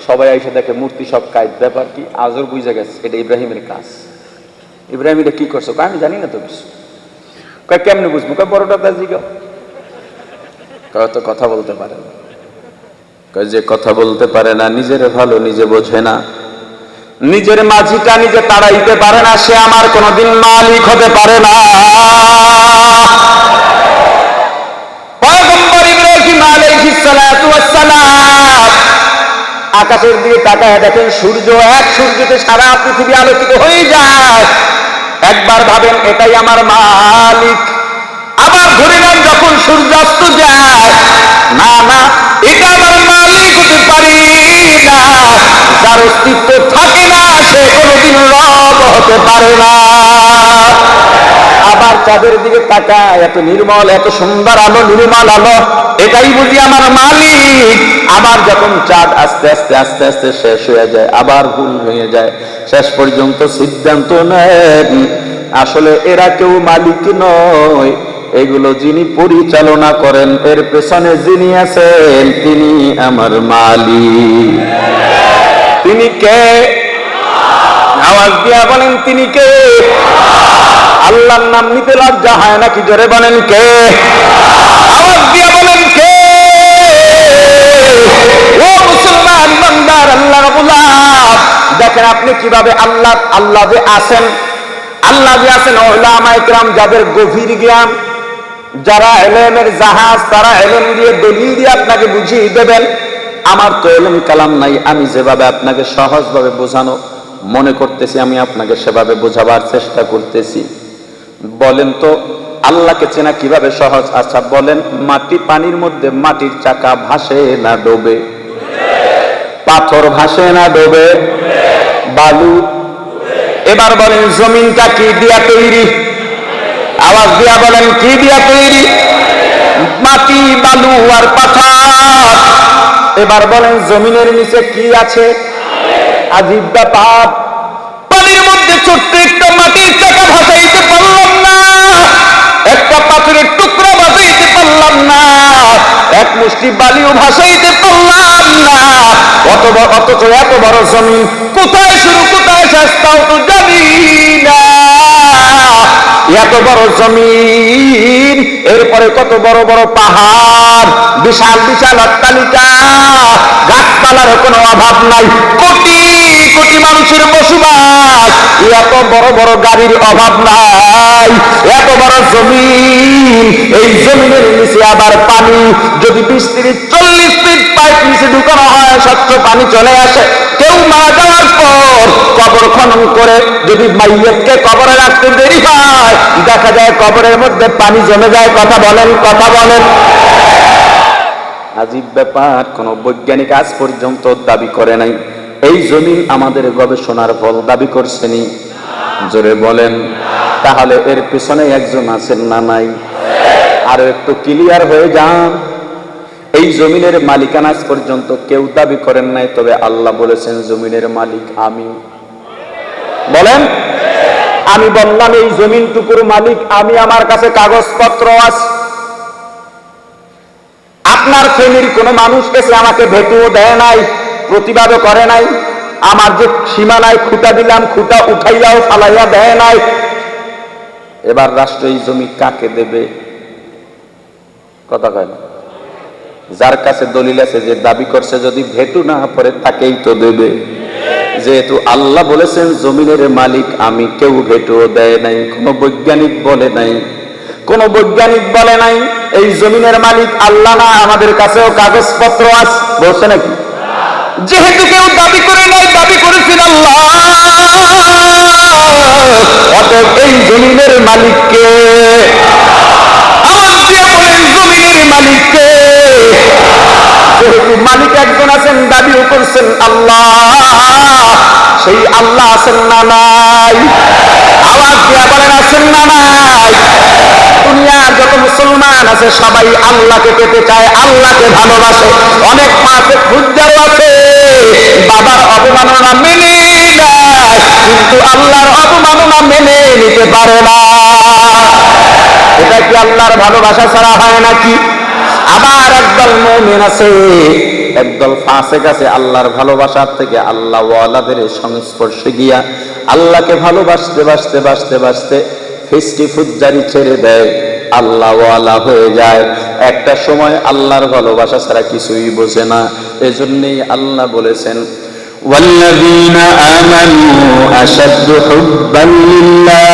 সবাই এসে দেখে মূর্তি সব কাজ, ব্যাপার কি? আজর বুঝে গেছে এটা ইব্রাহিমের কাজ। ইব্রাহিম এটা কি করছো? আমি জানি না তো কিছু। কেমনে বুঝবো? বড়টা দাজি তো কথা বলতে পারে না। যে কথা বলতে পারে না, নিজের ভালো নিজে বোঝে না, নিজের মাঝিটা নিজে তাড়াইতে পারে না, সে আমার কোনোদিন মালিক হতে পারে না। পয়গম্বর ইব্রাহিম আলাইহিস সালাতু ওয়াস সালাম আকাশের দিকে তাকায় দেখেন সূর্য, এক সূর্যতে সারা পৃথিবী আলোকিত হয়ে যায়। একবার ভাবেন এটাই আমার মালিক। আবার ঘুরে নেন, যখন সূর্যাস্ত যায়, না না, এটা আমার মালিক হতে পারি না। যার অস্তিত্ব থাকে না, সে কোনোদিন রব হতে পারে না। আবার চাঁদের দিকে তাকায়, এত নির্মল, এত সুন্দর আলো, নির্মল আলো, এটাই বুঝি আমার মালিক। আবার যখন চাঁদ আস্তে আস্তে আস্তে আস্তে শেষ হয়ে যায়, আবার ভুল হয়ে যায়, শেষ পর্যন্ত সিদ্ধান্ত নেন আসলে এরা কেউ মালিক নয়, এগুলো যিনি পরিচালনা করেন, এর পেছনে যিনি আছেন, তিনি আমার মালিক। তিনি কে? আওয়াজ দিয়া বলেন, তিনি কে? আল্লাহর নাম নিতে লজ্জা হয় নাকি? জোরে বলেন কে? আওয়াজ দিয়া বলেন কে? ও মুসলমান বান্দার আল্লাহর গোলাম, দেখেন আপনি কিভাবে আল্লাহ যে আছেন, আল্লাহ যে আছেন, উলামায়ে কেরাম যাদের গভীর জ্ঞান, যারা ইলমের জাহাজ, তারা ইলম দিয়ে দলিল দিয়ে আপনাকে বুঝিয়ে দেবেন। আমার তো ইলম কালাম নাই, আমি যেভাবে আপনাকে সহজভাবে বোঝানো মনে করতেছি, আমি আপনাকে সেভাবে বোঝাবার চেষ্টা করতেছি। বলেন তো আল্লাহকে চেনা কিভাবে সহজ? আচ্ছা বলেন, মাটি, পানির মধ্যে মাটির চাকা ভাসে না ডোবে? পাথর ভাসে না ডোবে? বালু? এবার বলেন জমিনটা কি দিয়া তৈরি? আওয়াজ দিয়া বলেন কি দিয়া তৈরি? মাটি, বালু আর পাথর। এবার বলেন জমিনের নিচে কি আছে? আজীব ব্যাপার। পানির মধ্যে ছোট্ট একটা মাটির চাকা ভাসাইতে পারলাম না, একটা পাথরের টুকরা ভাসাইতে পারলাম না, এক মুষ্টি বালিও ভাসাইতে পারলাম না। অথচ এত বড় জমিন, কোথায় শুরু কোথায় শেষ তাও তো জানি না। এত বড় জমিন, এরপরে কত বড় বড় পাহাড়, বিশাল বিশাল অট্টালিকা, গাছপালার কোনো অভাব নাই, কোটি কোটি মানুষের বসবাস, এত বড় বড় গাড়ির অভাব নাই, এত বড় জমিন। এই জমিনের নিচে আবার পানি, যদি 20-30-40 ফিট পাইপ নিচে ঢুকানো হয়, স্বচ্ছ পানি চলে আসে। কেউ মারা যাওয়ার পর কবর খনন করে যদি মাইয়তকে কবরে রাখতে দেরি হয়, দেখা যায় কবরের মধ্যে পানি জমে যায়। কথা বলেন, কথা বলেন। আজীব ব্যাপার। কোন বৈজ্ঞানিক আজ পর্যন্ত দাবি করে নাই। এই জমিন আমাদের গবেষণার ফল দাবি করছেনি? জোরে বলেন। তাহলে এর পিছনে একজন আছেন না নাই? আরো একটু ক্লিয়ার হয়ে যান। এই জমিনের মালিকানা আজ পর্যন্ত কেউ দাবি করেন নাই, তবে আল্লাহ বলেছেন জমিনের মালিক আমি। বলেন, আমি বললাম এই জমিনটুকুর মালিক আমি, আমার কাছে কাগজপত্র আছে। আপনার ফ্যামিলির কোন মানুষ এসে আমাকে ভেটুও দেয় নাই, প্রতিবাদও করে নাই। আমার যে সীমানায় খুঁটা দিলাম, খুঁটা উঠাইয়াও ফালাইয়া দেয় নাই। এবার রাষ্ট্র এই জমি কাকে দেবে? কথা কয় না। যার কাছে দলিল আছে, যে দাবি করছে, যদি ভেটু না পড়ে তাকেই তো দেবে। যেহেতু আল্লাহ বলেছেন জমিনের মালিক আমি, কেউ ভেটুও দেয় নাই, কোন বৈজ্ঞানিক বলে নাই, কোন বৈজ্ঞানিক বলে নাই এই জমিনের মালিক আল্লাহ না, আমাদের কাছেও কাগজপত্র আছে। বলছে নাকি? যেহেতু কেউ দাবি করে নাই, দাবি করেছেন আল্লাহ, অতএব এই জমিনের মালিককে, আওয়াজ দিয়ে বলেন জমিনের মালিককে। যেহেতু মালিক একজন আছেন, দাবিও করছেন আল্লাহ, সেই আল্লাহ আছেন না নাই? আওয়াজ দিয়ে বলেন আছেন না নাই? দুনিয়ার যত মুসলমান আছে সবাই আল্লাহকে পেতে চায়, আল্লাহকে ভালোবাসে। অনেক মাসে খুঁজারও আছে, বাবার অবমাননা মেনে নেয়, কিন্তু আল্লাহর অবমাননা মেনে নিতে পারে না। এটা কি আল্লাহর ভালোবাসা ছাড়া হয় নাকি? আবার একদল মুমিন আছে, একদল ফাসিক আছে, আল্লাহর ভালোবাসার থেকে আল্লাহ ওয়ালাদের সংস্পর্শে গিয়া আল্লাহকে ভালোবাসতে বাসতে বাসতে বাসতে ফিস্টি ফুজ্জারি ছেড়ে দেয়, আল্লাহ ওয়ালা হয়ে যায়। একটা সময় আল্লাহর ভালোবাসা ছাড়া কিছুই বোঝে না। এজন্যই আল্লাহ বলেছেন ওয়াল্লাযীনা আমানু আশাদ্দু হুব্বান লিল্লাহ।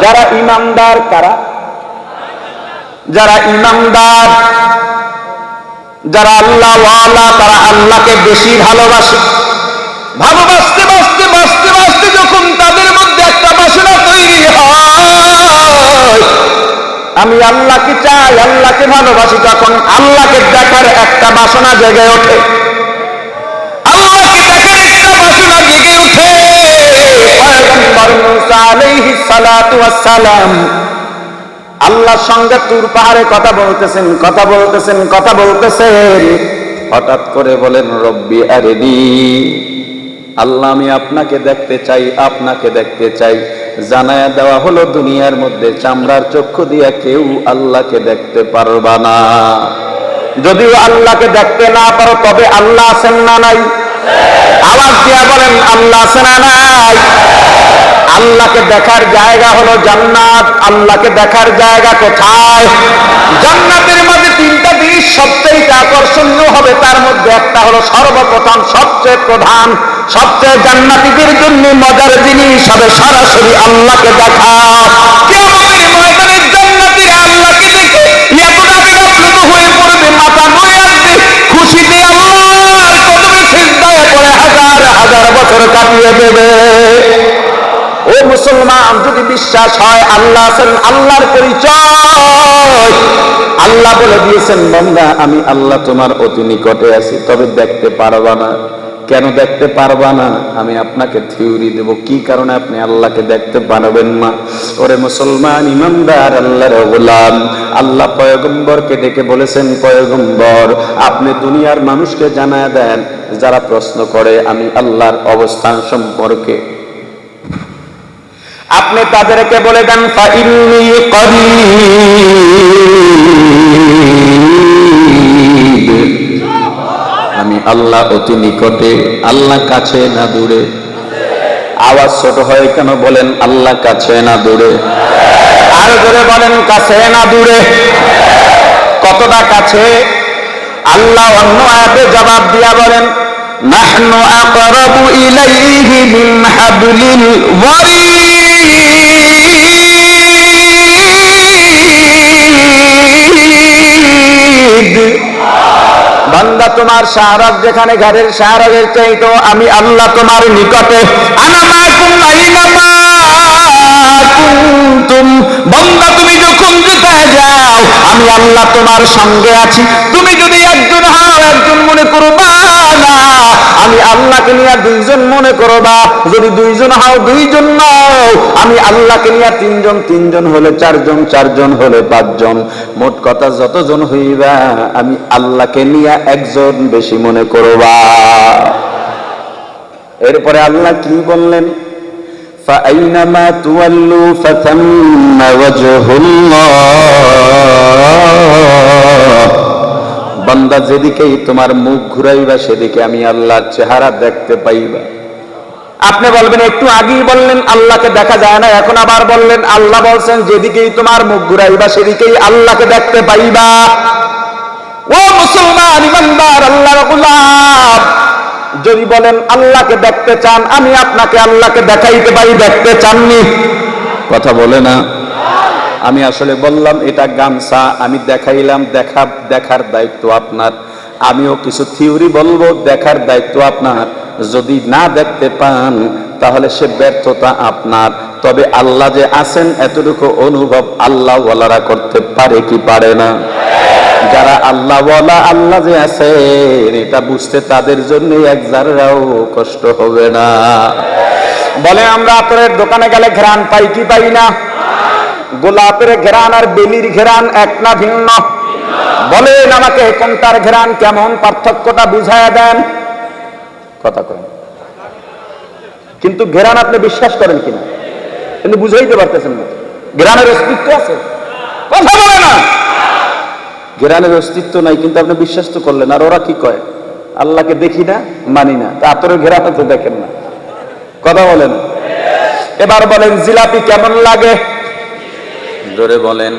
যারা ঈমানদার, কারা? যারা ঈমানদার, যারা আল্লাহ ওয়ালা, তারা আল্লাহকে বেশি ভালোবাসে। ভালোবাসতে বাসতে বাসতে বাসতে যখন তাদের মধ্যে একটা বাসনা তৈরি হয়, আমি আল্লাহকে চাই, আল্লাহকে ভালোবাসি, তখন আল্লাহকে দেখার একটা বাসনা জেগে ওঠে। আল্লাহকে দেখার একটা বাসনা জেগে ওঠে। পয়গম্বর মুসা আলাইহিস সালাতু ওয়াস সালাম আল্লাহর সঙ্গে তুর পাহাড়ে কথা বলতেছেন, কথা বলতেছেন, কথা বলতেছেন, হঠাৎ করে বলেন রব্বি আরিনি, আল্লাহ আমি আপনাকে দেখতে চাই, আপনাকে দেখতে চাই। জানায়া দেওয়া হলো দুনিয়ার মধ্যে চামড়ার চক্ষু দিয়া কেউ আল্লাহকে দেখতে পারবা না। যদিও আল্লাহকে দেখতে না পারো, তবে আল্লাহ আছেন না নাই? আওয়াজ দিয়া বলেন আল্লাহ আছেন না নাই? আল্লাহকে দেখার জায়গা হলো জান্নাত। আল্লাহকে দেখার জায়গা কোথায়? জান্নাতের মধ্যে তিনটা জিনিস সবচেয়ে আকর্ষণীয় হবে, তার মধ্যে একটা হলো সর্বপ্রথম, সবচেয়ে প্রধান, সবচেয়ে জান্নাতীদের জন্য মজার জিনিস হবে সরাসরি আল্লাহকে দেখা। কিয়ামতের ময়দানে জান্নাতীরা আল্লাহকে দেখে এতটা বিপ্লব হয়ে পড়বে, মাথা নুয়ে আসবে, খুশিতে আল্লাহর কদমে সিজদায় পড়ে হাজার হাজার বছর কাটিয়ে দেবে। ও মুসলমান, যদি বিশ্বাস হয় আল্লাহ আছেন, আল্লাহর পরিচয় আল্লাহ বলে দিয়েছেন, বান্দা আমি আল্লাহ তোমার অতি নিকটে আছি, তবে দেখতে পারবা না। কেন দেখতে পারবা না? আমি আপনাকে থিওরি দেব কি কারণে আপনি আল্লাহকে দেখতে পারবেন না। ওরে মুসলমান ইমানদার আল্লাহর গোলাম, আল্লাহ পয়গম্বরকে ডেকে বলেছেন, পয়গম্বর আপনি দুনিয়ার মানুষকে জানায় দেন, যারা প্রশ্ন করে আমি আল্লাহর অবস্থান সম্পর্কে, আপনি তাদেরকে বলে দেন ফাইন্নী করিব, আমি আল্লাহ অতি নিকটে। আল্লাহ কাছে না দূরে? আওয়াজ ছোট হয় কেন? বলেন আল্লাহ কাছে না দূরে? আর জোরে বলেন কাছে না দূরে? কতটা কাছে? আল্লাহ অন্য আয়াতে জবাব দিয়া বলেন নাহনু আকরাবু ইলাইহি মিন হাবলিল ওয়ারিদ। বান্দা তোমার শাহরাগ যেখানে ঘরের শাহরাগের চাইতো আমি আল্লাহ তোমার নিকটে। আনা মাকুম আইনামা কুনতুম, বান্দা তুমি যখন যেখানে যাও আমি আল্লাহ তোমার সঙ্গে আছি। তুমি যদি একজন হও একজন মনে করবা না, আমি আল্লাহকে নিয়ে দুইজন মনে করবা। যদি দুইজন হও দুইজন নও, আমি আল্লাহকে নিয়ে তিনজন, তিনজন হলে চারজন, চারজন হলে পাঁচজন, মোট কথা যতজন হইবা আমি আল্লাহকে নিয়ে একজন বেশি মনে করবা। এরপরে আল্লাহ কি বললেন? ফাআইনামা তুওয়াল্লু ফাতাম্মা ওয়াজহুল্লাহ, বান্দা যেদিকেই তোমার মুখ ঘুরাইবা সেদিকে আমি আল্লাহর চেহারা দেখতে পাইবা। আপনি বলবেন একটু আগেই বললেন আল্লাহকে দেখা যায় না, এখন আবার বললেন আল্লাহ বলছেন যেদিকেই তোমার মুখ ঘুরাইবা সেদিকেই আল্লাহকে দেখতে পাইবা। ও মুসলমান ইমানদার আল্লাহর গোলাম, যদি বলেন আল্লাহকে দেখতে চান আমি আপনাকে আল্লাহকে দেখাইতে পারি, দেখতে চাননি? কথা বলে না। আমি আসলে বললাম এটা গামছা, আমি দেখাইলাম, দেখার দায়িত্ব আপনার। আমিও কিছু থিওরি বলবো, দেখার দায়িত্ব আপনার। যদি না দেখতে পান তাহলে সে ব্যর্থতা আপনার। তবে আল্লাহ যে আছেন এতটুকু অনুভব আল্লাহ ওয়ালারা করতে পারে কি পারে না? যারা আল্লাহ ওয়ালা, আল্লাহ যে আছেন এটা বুঝতে তাদের জন্য এক জাররাও কষ্ট হবে না। বলে আমরা আতরের দোকানে গেলে ঘ্রাণ পাই কি পাই না? গোলাপের ঘ্রাণ আর বেলির ঘ্রাণ এক না ভিন্ন? বলেন আমাকে কোনটার ঘ্রাণ কেমন, পার্থক্যটা বুঝায়া দেন। কথা কয় কিন্তু ঘ্রাণ আপনি বিশ্বাস করেন কিনা কিন্তু বুঝাইতে পারতেছেন না। ঘ্রাণের অস্তিত্ব আছে? কথা বলে না। ঘ্রাণের অস্তিত্ব নাই কিন্তু আপনি বিশ্বাস তো করলেন। আর ওরা কি কয়? আল্লাহকে দেখি না, মানি না, তা আতরের ঘ্রাণ তো দেখেন না। কথা বলেন। এবার বলেন জিলাপি কেমন লাগে? জোরে বলেন।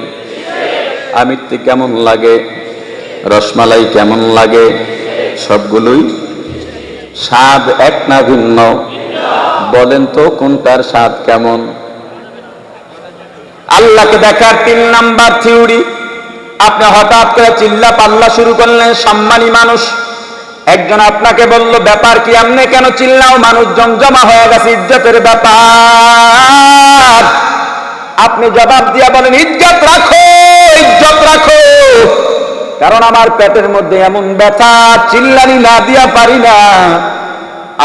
আমিত্তি কেমন লাগে? রসমালাই কেমন লাগে? সবগুলোই স্বাদ এক না ভিন্ন? বলেন তো কোনটার স্বাদ কেমন? আল্লাহকে দেখার 3 নাম্বার থিওরি, আপনি হঠাৎ করে চিল্লা পাল্লা শুরু করলেন, সম্মানী মানুষ একজন আপনাকে বলল ব্যাপার কি, আপনি কেন চিল্লাও? মানুষজন জমা হয়ে গেছে, ইজ্জতের ব্যাপার। আপনি জবাব দিয়া বলেন ইজ্জত রাখো, ইজ্জত রাখো, কারণ আমার পেটের মধ্যে এমন ব্যথা চিল্লানি না দিয়া পারি না।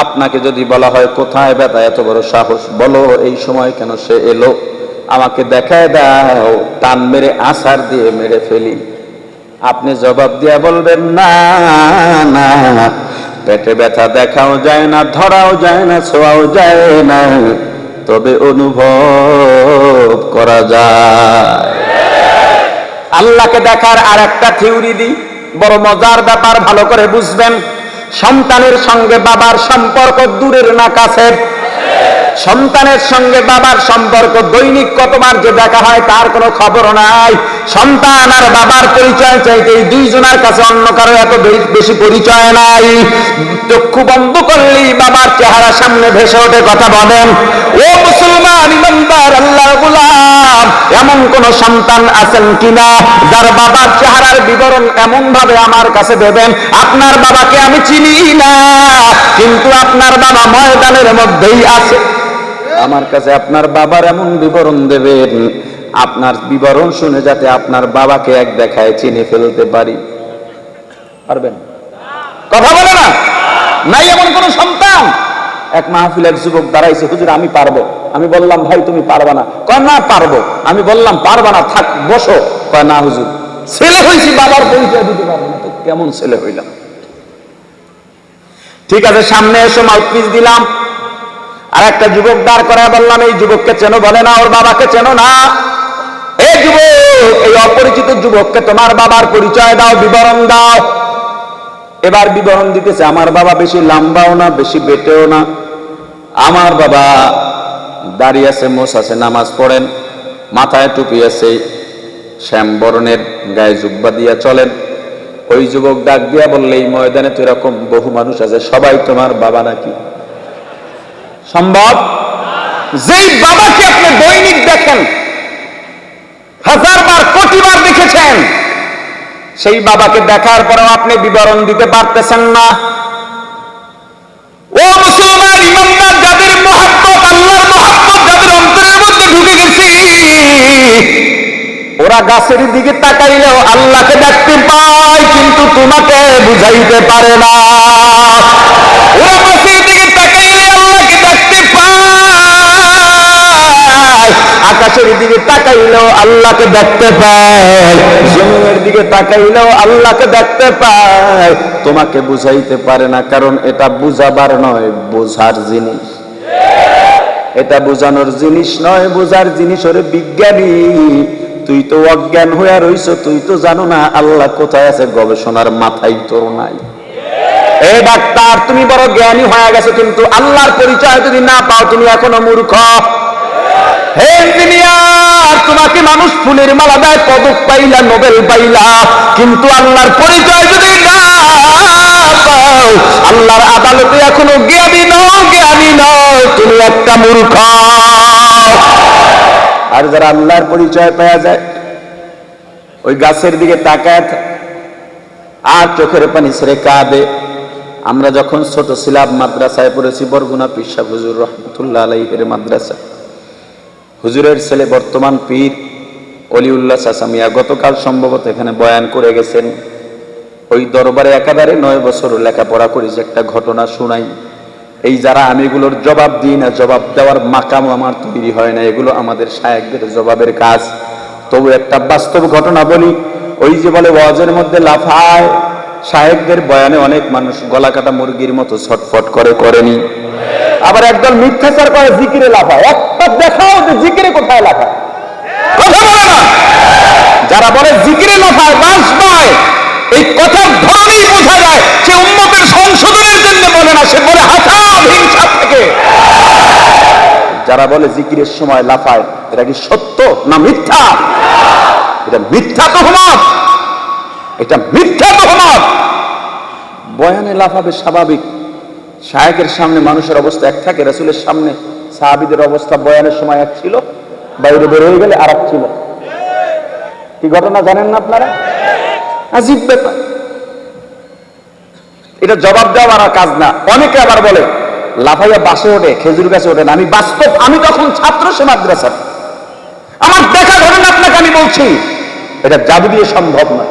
আপনাকে যদি বলা হয় কোথায় ব্যথা, এত বড় সাহস, বলো এই সময় কেন সে এলো, আমাকে দেখায় দাও, টান মেরে আছাড় দিয়ে মেরে ফেলি। আপনি জবাব দিয়া বলবেন না না, পেটে ব্যথা দেখাও যায় না, ধরাও যায় না, ছোঁয়াও যায় না, তবে অনুভব করা যায়। আল্লাহকে দেখার আর একটা থিওরি দিই, বড় মজার ব্যাপার, ভালো করে বুঝবেন। সন্তানের সঙ্গে বাবার সম্পর্ক দূরের না কাছের? সন্তানের সঙ্গে বাবার সম্পর্ক দৈনিক কতবার যে দেখা হয় তার কোনো খবর নাই। সন্তান আর বাবার পরিচয় চাইতে এই দুইজনের কাছে অন্য কারো এত বেশি পরিচয় নাই। চক্ষু বন্ধ করলেই বাবার চেহারা সামনে ভেসে ওঠে। কথা বলেন। ও মুসলমান ইমানদার আল্লাহর গোলাম, এমন কোন সন্তান আছেন কিনা যার বাবার চেহারার বিবরণ এমন ভাবে আমার কাছে দেবেন, আপনার বাবাকে আমি চিনি না কিন্তু আপনার বাবা ময়দানের মধ্যেই আছে, আমার কাছে আপনার বাবার এমন বিবরণ দেবেন, আপনার বিবরণ শুনে যাতে আপনার বাবাকে এক দেখায় চিনে ফেলতে পারি। পারবেন? কথা বলে না। নাই এমন কোন সন্তান? এক মাহফিলে এক যুবক দাঁড়াইছে, হুজুর আমি পারবো। আমি বললাম ভাই তুমি পারবা না। কয় না পারবো। আমি বললাম পারবা না, থাক বসো। কয় না হুজুর, ছেলে হয়েছি বাবার পরিচয় দিতে পারবো না। তো কেমন ছেলে হইলাম? ঠিক আছে, সামনে এসো, মাউথপিস দিলাম। আর একটা যুবক দাঁড় করায় বললাম, এই যুবককে চেনো? বলে না। ওর বাবাকে চেনো না? এই যুবক, এই অপরিচিত যুবককে তোমার বাবার পরিচয় দাও, বিবরণ দাও। এবার বিবরণ দিতেছে, আমার বাবা বেশি লম্বাও না, বেশি বেটেও না। আমার বাবা দাড়ি আছে, মোছ আছে, নামাজ পড়েন, মাথায় টুপি আছে, শ্যাম বরণের, গায়ে জুব্বা দিয়া চলেন। ওই যুবক ডাক দিয়া বললে, এই ময়দানে তো এরকম বহু মানুষ আছে, সবাই তোমার বাবা নাকি? সম্ভব? যেই বাবাকে আপনি দৈনিক দেখেন, হাজারবার কোটিবার দেখেছেন, সেই বাবাকে দেখার পরেও আপনি বিবরণ দিতে পারতেছেন না। ও মুসলমান ইমানদার, যাদের মহব্বত, আল্লাহর মহব্বত যাদের অন্তরের মধ্যে ঢুকে গেছে, ওরা গাছের দিকে তাকাইলেও আল্লাহকে দেখতে পায়, কিন্তু তোমাকে বুঝাইতে পারে না। ওরা গাছের দিকে তাকাইলে আল্লাহকে দেখতে পায়, আকাশের দিকে তাকাইলেও আল্লাহকে দেখতে পায়, জমিনের দিকে তাকাইলেও আল্লাহকে দেখতে পায়, তোমাকে বুঝাইতে পারে না। কারণ এটা বুঝাবার নয়, বোঝার জিনিস। এটা বোঝানোর জিনিস নয়, বোঝার জিনিস। ওরে বিজ্ঞানী, তুই তো অজ্ঞান হইয়া রইছ, তুই তো জানো না আল্লাহ কোথায় আছে, গবেষণার মাথায় তোর নাই। এই ডাক্তার, তুমি বড় জ্ঞানী হয়ে গেছে, কিন্তু আল্লাহর পরিচয় যদি না পাও, তুমি এখনো মূর্খ। হে ইঞ্জিনিয়ার, তোমাকে মানুষ ফুলের মালা দেয়, পদক পাইলা, নোবেল পাইলা, কিন্তু আল্লাহর পরিচয় যদি না পাও, আল্লাহর আদালতে এখনো জ্ঞানী নও, জ্ঞানী নও, তুমি একটা মূর্খ। আর যারা আল্লাহর পরিচয় পাওয়া যায়, ওই গাছের দিকে তাকায় আর চোখের পানি ছেড়ে কাঁদে। আমরা যখন ছোট ছিলাম, মাদ্রাসায় পড়েছি, বরগুনা পীর সাহেব হুজুর রহমতুল্লাহ আলাইহির মাদ্রাসা। হুজুরের ছেলে বর্তমান পীর অলিউল্লাহ চাচা মিয়া গতকাল সম্ভবত এখানে বয়ান করে গেছেন। ওই দরবারে একাধারে 9 বছর লেখাপড়া করেছি। একটা ঘটনা শুনাই। এই যারা আমি এগুলোর জবাব দিই না, জবাব দেওয়ার মাকাম আমার তৈরি হয় না, এগুলো আমাদের শায়েখদের জবাবের কাজ। তবু একটা বাস্তব ঘটনা বলি। ওই যে বলে ওয়াজের মধ্যে লাফায়, শায়েখদের বয়ানে অনেক মানুষ গলা কাটা মুরগির মতো ছটফট করে, করেনি? আবার একদল মিথ্যাচার করে, জিকিরে লাফায়। একটা দেখাও যে জিকিরে কোথায় লাফায়, কথা বলে না। যারা বলে জিকিরে লাফায়, বাস নয়, এই কথার ধরনেই বোঝা যায় সে উম্মতের সংশোধনের জন্য বলে না, সে বলে হাসাব হিংসা থেকে। যারা বলে জিকিরের সময় লাফায়, এটা কি সত্য না মিথ্যা? এটা মিথ্যা তহমত, এটা মিথ্যা তহমত। বয়ানে লাফাবে স্বাভাবিক। শায়েখের সামনে মানুষের অবস্থা এক থাকে, রাসূলের সামনে সাহাবীদের অবস্থা বয়ানের সময় এক ছিল, বাইরে বের হয়ে গেলে আরেক ছিল। কি ঘটনা জানেন না আপনারা? আজীব ব্যাপার। এটা জবাব দেওয়ার কাজ না। অনেকে আবার বলে লাফাইয়া বাসে ওঠে, খেজুর গাছে ওঠে না। আমি বাস্তব, আমি তখন ছাত্র সে মাদ্রাসার, আমার দেখা ঘটনা আপনাকে আমি বলছি, এটা জাদু দিয়ে সম্ভব না।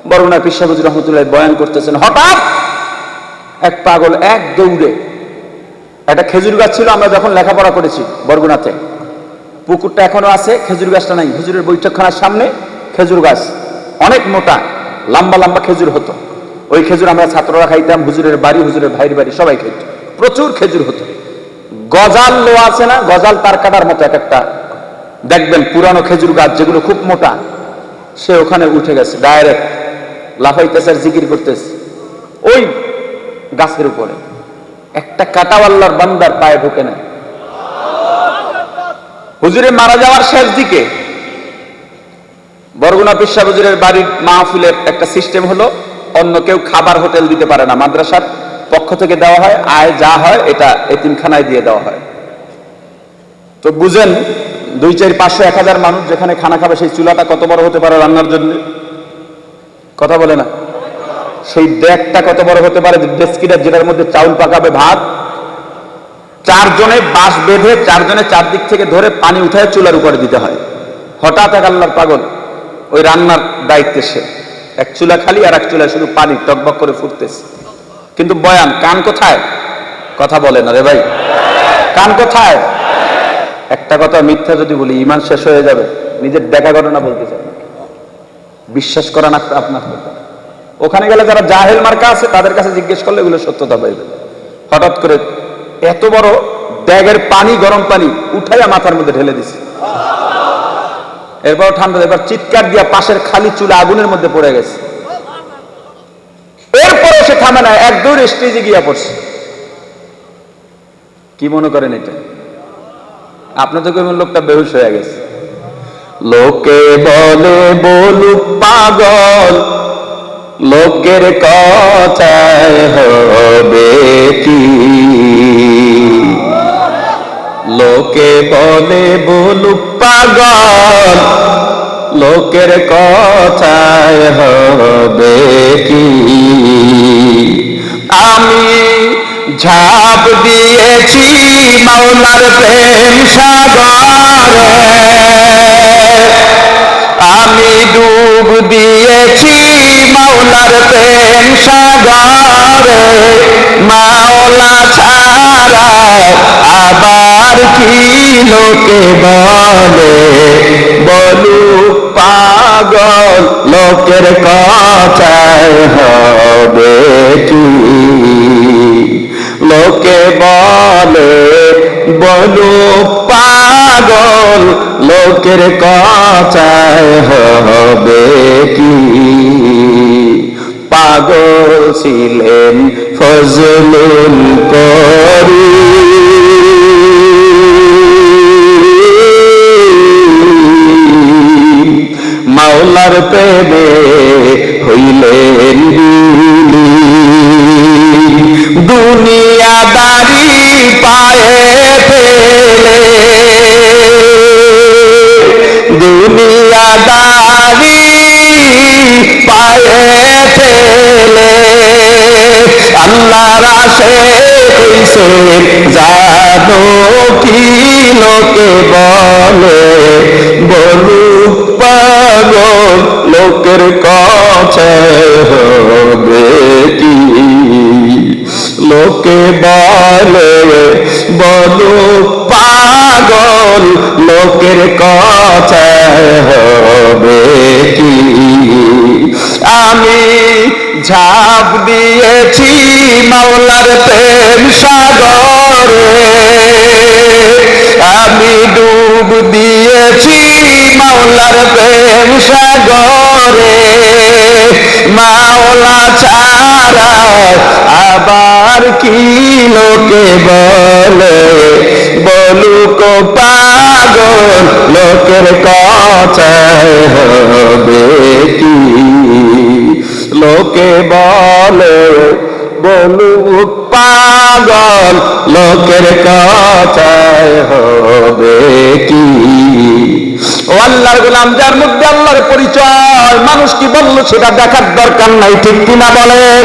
বরগুনা পীর সাহেব হুজুর রহমতুল্লাহ বয়ান করতেছেন, হঠাৎ এক পাগল এক দৌড়ে, একটা খেজুর গাছ ছিল, আমরা যখন লেখাপড়া করেছি বরগুনাতে, পুকুরটা এখনো আছে, খেজুর গাছটা নাই। হুজুরের বৈঠকখানার সামনে খেজুর গাছ, অনেক মোটা, লম্বা লম্বা খেজুর হতো। ওই খেজুর আমরা ছাত্ররা খাইতাম, হুজুরের বাড়ি, হুজুরের ভাইয়ের বাড়ি সবাই খাইত, প্রচুর খেজুর হতো। গজাল লো আছে না, গজাল তার কাটার মতো এক একটা, দেখবেন পুরানো খেজুর গাছ যেগুলো খুব মোটা, সে ওখানে উঠে গেছে, ডাইরেক্ট লাফাইতেছে আর জিকির করতেছে ওই গাছের উপরে। একটা কাটাওয়াল্লার বান্দার পায়ে ঢুকে না। হুজুরের মারা যাওয়ার শেষ দিকে বরগুনা পীর সাহেব হুজুরের বাড়ির মাহফিলের একটা সিস্টেম হলো, অন্য কেউ খাবার হোটেল দিতে পারে না, মাদ্রাসার পক্ষ থেকে দেওয়া হয়, আয় যা হয় এটা এতিমখানায় দিয়ে দেওয়া হয়। তো বুঝেন 2, 4, 500, 1000 মানুষ যেখানে খানা খাবে, সেই চুলাটা কত বড় হতে পারে রান্নার জন্য, কথা বলে না। সেই ডেকটা কত বড় হতে পারে, ডেস্কিটা যেটার মধ্যে চাউল পাকাবে, ভাত। 4 জনে বাঁশ বেঁধে 4 জনে 4 দিক থেকে ধরে পানি উঠায় চুলার উপরে দিতে হয়। হঠাৎ এক আল্লাহর পাগল ওই রান্নার দায়িত্বে, সে এক চুলা খালি আর এক চুলায় শুধু পানি টকবক করে ফুটতেছে। কিন্তু বয়ান কান কোথায়? কথা বলে না রে ভাই, কান কোথায়? একটা কথা মিথ্যা যদি বলি ঈমান শেষ হয়ে যাবে। নিজের দেখা ঘটনা বলতে চাই, বিশ্বাস করা না আপনার কথা। ওখানে গেলে যারা জাহেল মার্কা আছে তাদের কাছে জিজ্ঞেস করলে এগুলো সত্যতা পাইবে। হঠাৎ করে এত বড় ব্যাগের পানি, গরম পানি উঠাইয়া মাথার মধ্যে ঢেলে দিছে, এরপর ঠান্ডা, এবার চিৎকার দিয়া পাশের খালি চুলা আগুনের মধ্যে পড়ে গেছে। এরপরে সে থামে না, এক দৌড় স্টেজে গিয়া পড়ছে। কি মনে করেন এটা? আপনার তো কেমন লোকটা বেহুশ হয়ে গেছে। লোকে বলে বলুক পাগল, লোকের কথায় হবে কি? লোকে বলে বলুক পাগল, লোকের কথায় হবে কি? আমি ঝাঁপ দিয়েছি মাওলার প্রেম সাগরে, আমি ডুব দিয়েছি মাওলার প্রেম সাগরে, মাওলা ছাড়া আবার কি লোকে বলে বলুক পাগল, লোকের কথায় হবে কি? লোকে বলে বলুক পাগল, লোকের কথায় হবে কি? পাগল ছিলেন ফজলুল করি, মাওলার প্রেমে হইলেন বিলি, দুনিয়াদারি পায়ে ফেলে, দুনিয়াদারি পায়ে ফেলে, আল্লাহর আশে হইছে জানো কি? লোকে বলে বলুক পাগল, লোকের কথায় হবে কি? লোকে বলে বলুক পাগল, লোকের কথায় হবে কি? আমি ঝাঁপ দিয়েছি মাওলার প্রেম সাগরে, আমি ডুব দিয়েছি মাওলার প্রেম সাগরে, মাওলা ছাড়া আবার কি লোকে বলে বলুক পাগল, লোকের কথায় হবে কি? লোকে বলে বলুক পাগল, লোকের কথায় হবে কি? ও আল্লাহর গোলাম, যার মধ্যে আল্লাহর পরিচয় মানুষ কি বললো সেটা দেখার দরকার নাই, ঠিক কিনা বলেন?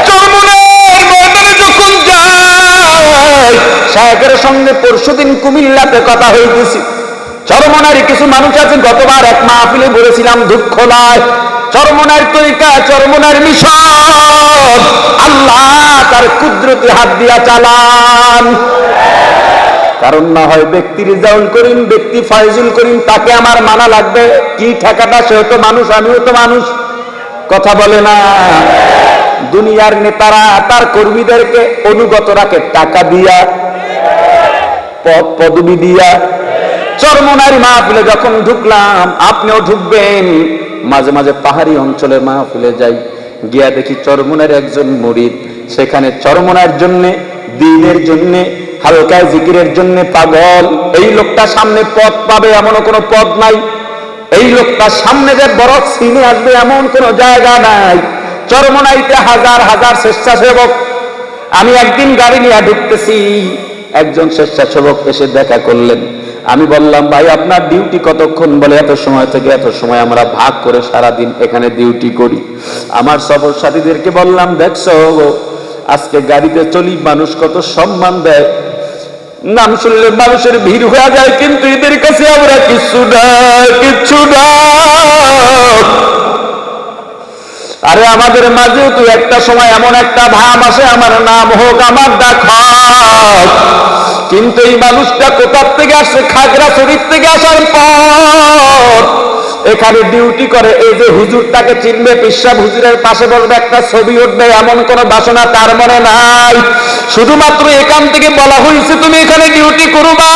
চরমনাইয়ের ময়দানে যখন যায়, শায়েখের সঙ্গে পরশুদিন কুমিল্লাতে কথা হইতেছি। চরমনাইয়ের কিছু মানুষ আছে, গতবার এক মাহফিলে বলেছিলাম দুঃখ নয়, চরমনাইয়ের তরিকা, চরমনাইয়ের মিশন আল্লাহ তার কুদরতি হাত দিয়া চালান। কারণ না হয় ব্যক্তি রিজাউল করিম, ব্যক্তি ফাইজুল করিম, তাকে আমার মানা লাগবে কি? ঠেকাটা, সেও তো মানুষ, আমিও তো মানুষ, কথা বলে না? দুনিয়ার নেতারা তার কর্মীদেরকে অনুগত রাখে টাকা দিয়া, পদ পদবি দিয়া। চরমনাইয়ের মাহফিলে যখন ঢুকলাম, আপনিও ঢুকবেন, মাঝে মাঝে পাহাড়ি অঞ্চলের মাহফিলে যাই, গিয়া দেখি চরমনাইয়ের একজন মুরিদ সেখানে চরমনাইয়ের জন্য, দ্বীনের জন্য, হালকায় জিকিরের জন্য পাগল। এই লোকটা সামনে পদ পাবে এমনও কোনো পদ নাই, এই লোকটা সামনে যে বড় সিনে আসবে এমন কোনো জায়গা নাই। চরমনাইতে হাজার হাজার স্বেচ্ছাসেবক। আমি একদিন গাড়ি নিয়ে ঢুকতেছি, একজন স্বেচ্ছাসেবক এসে দেখা করলেন। আমি বললাম, ভাই আপনার ডিউটি কতক্ষণ? বলে এত সময় থেকে এত সময় আমরা ভাগ করে সারাদিন এখানে ডিউটি করি। আমার সফর সাথীদেরকে বললাম, দেখছো আজকে গাড়িতে চলি, মানুষ কত সম্মান দেয়, নাম শুনলে মানুষের ভিড় হয়ে যায়, কিন্তু এদের কাছে আমরা কিচ্ছু না, কিচ্ছু না। আরে আমাদের মাঝেও তো একটা সময় এমন একটা ভাব আসে, আমার নাম হোক, আমার ডাক হোক, কিন্তু এই মানুষটা কোথার থেকে আসে? খাগড়াছড়ি থেকে আসার পর এখানে ডিউটি করে। এই যে হুজুরটাকে চিনবে, পিসাব হুজুরের পাশে বলবে, একটা ছবি উঠবে, এমন কোন বাসনা তার মনে নাই। শুধুমাত্র এখান থেকে বলা হয়েছে তুমি এখানে ডিউটি করবা।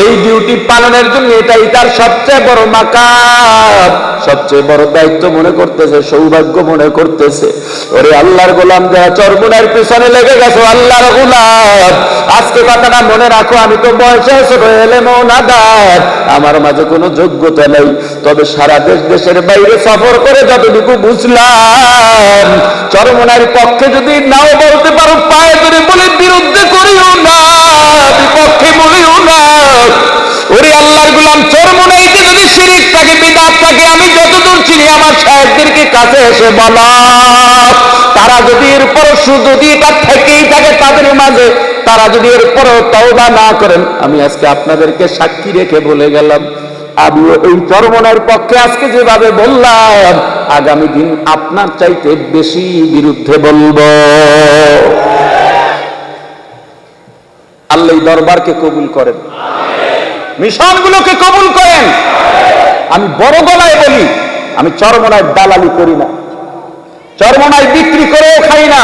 এই ডিউটি পালনের জন্য এটাই তার সবচেয়ে বড় মাকাম, সবচেয়ে বড় দায়িত্ব মনে করতেছে, সৌভাগ্য মনে করতেছে। ওরে আল্লাহর গোলাম যারা চরমুনার পিছনে লেগে গেছো, আল্লাহর গোলাম, আজকে কথাটা মনে রাখো, আমি তো বয়সে ছোট, এলেমও নাদার, আমার মাঝে কোনো যোগ্যতা নেই, তবে সারা দেশের বাইরে সফর করে যতটুকু বুঝলাম, চরমুনার পক্ষে যদি নাও বলতে পারো, পায়ে ধরে বলে বিরুদ্ধে করিও না, বিপক্ষে বলিও না। ওরে আল্লাহর গোলাম, চরমুনাইতে যদি শিরিক থাকে, বিদআত থাকে, আমি যতদূর চিনি আমার শায়েখদেরকে কাছে এসে বলা, তারা যদি এরপর যদি এটা থেকেই থাকে তাদের মাঝে, তারা যদি এরপর তওবা না করেন, আমি আজকে আপনাদেরকে সাক্ষী রেখে বলে গেলাম, আমি এই চরমুনার পক্ষে আজকে যেভাবে বললাম, আগামী দিন আপনার চাইতে বেশি বিরুদ্ধে বলবো। আল্লাহ দরবারকে কবুল করেন, মিশনগুলোকে কবুল করেন। আমি বড় গলায় বলি, আমি চরমোনায় দালালি করি না, চরমোনায় বিক্রি করেও খাই না,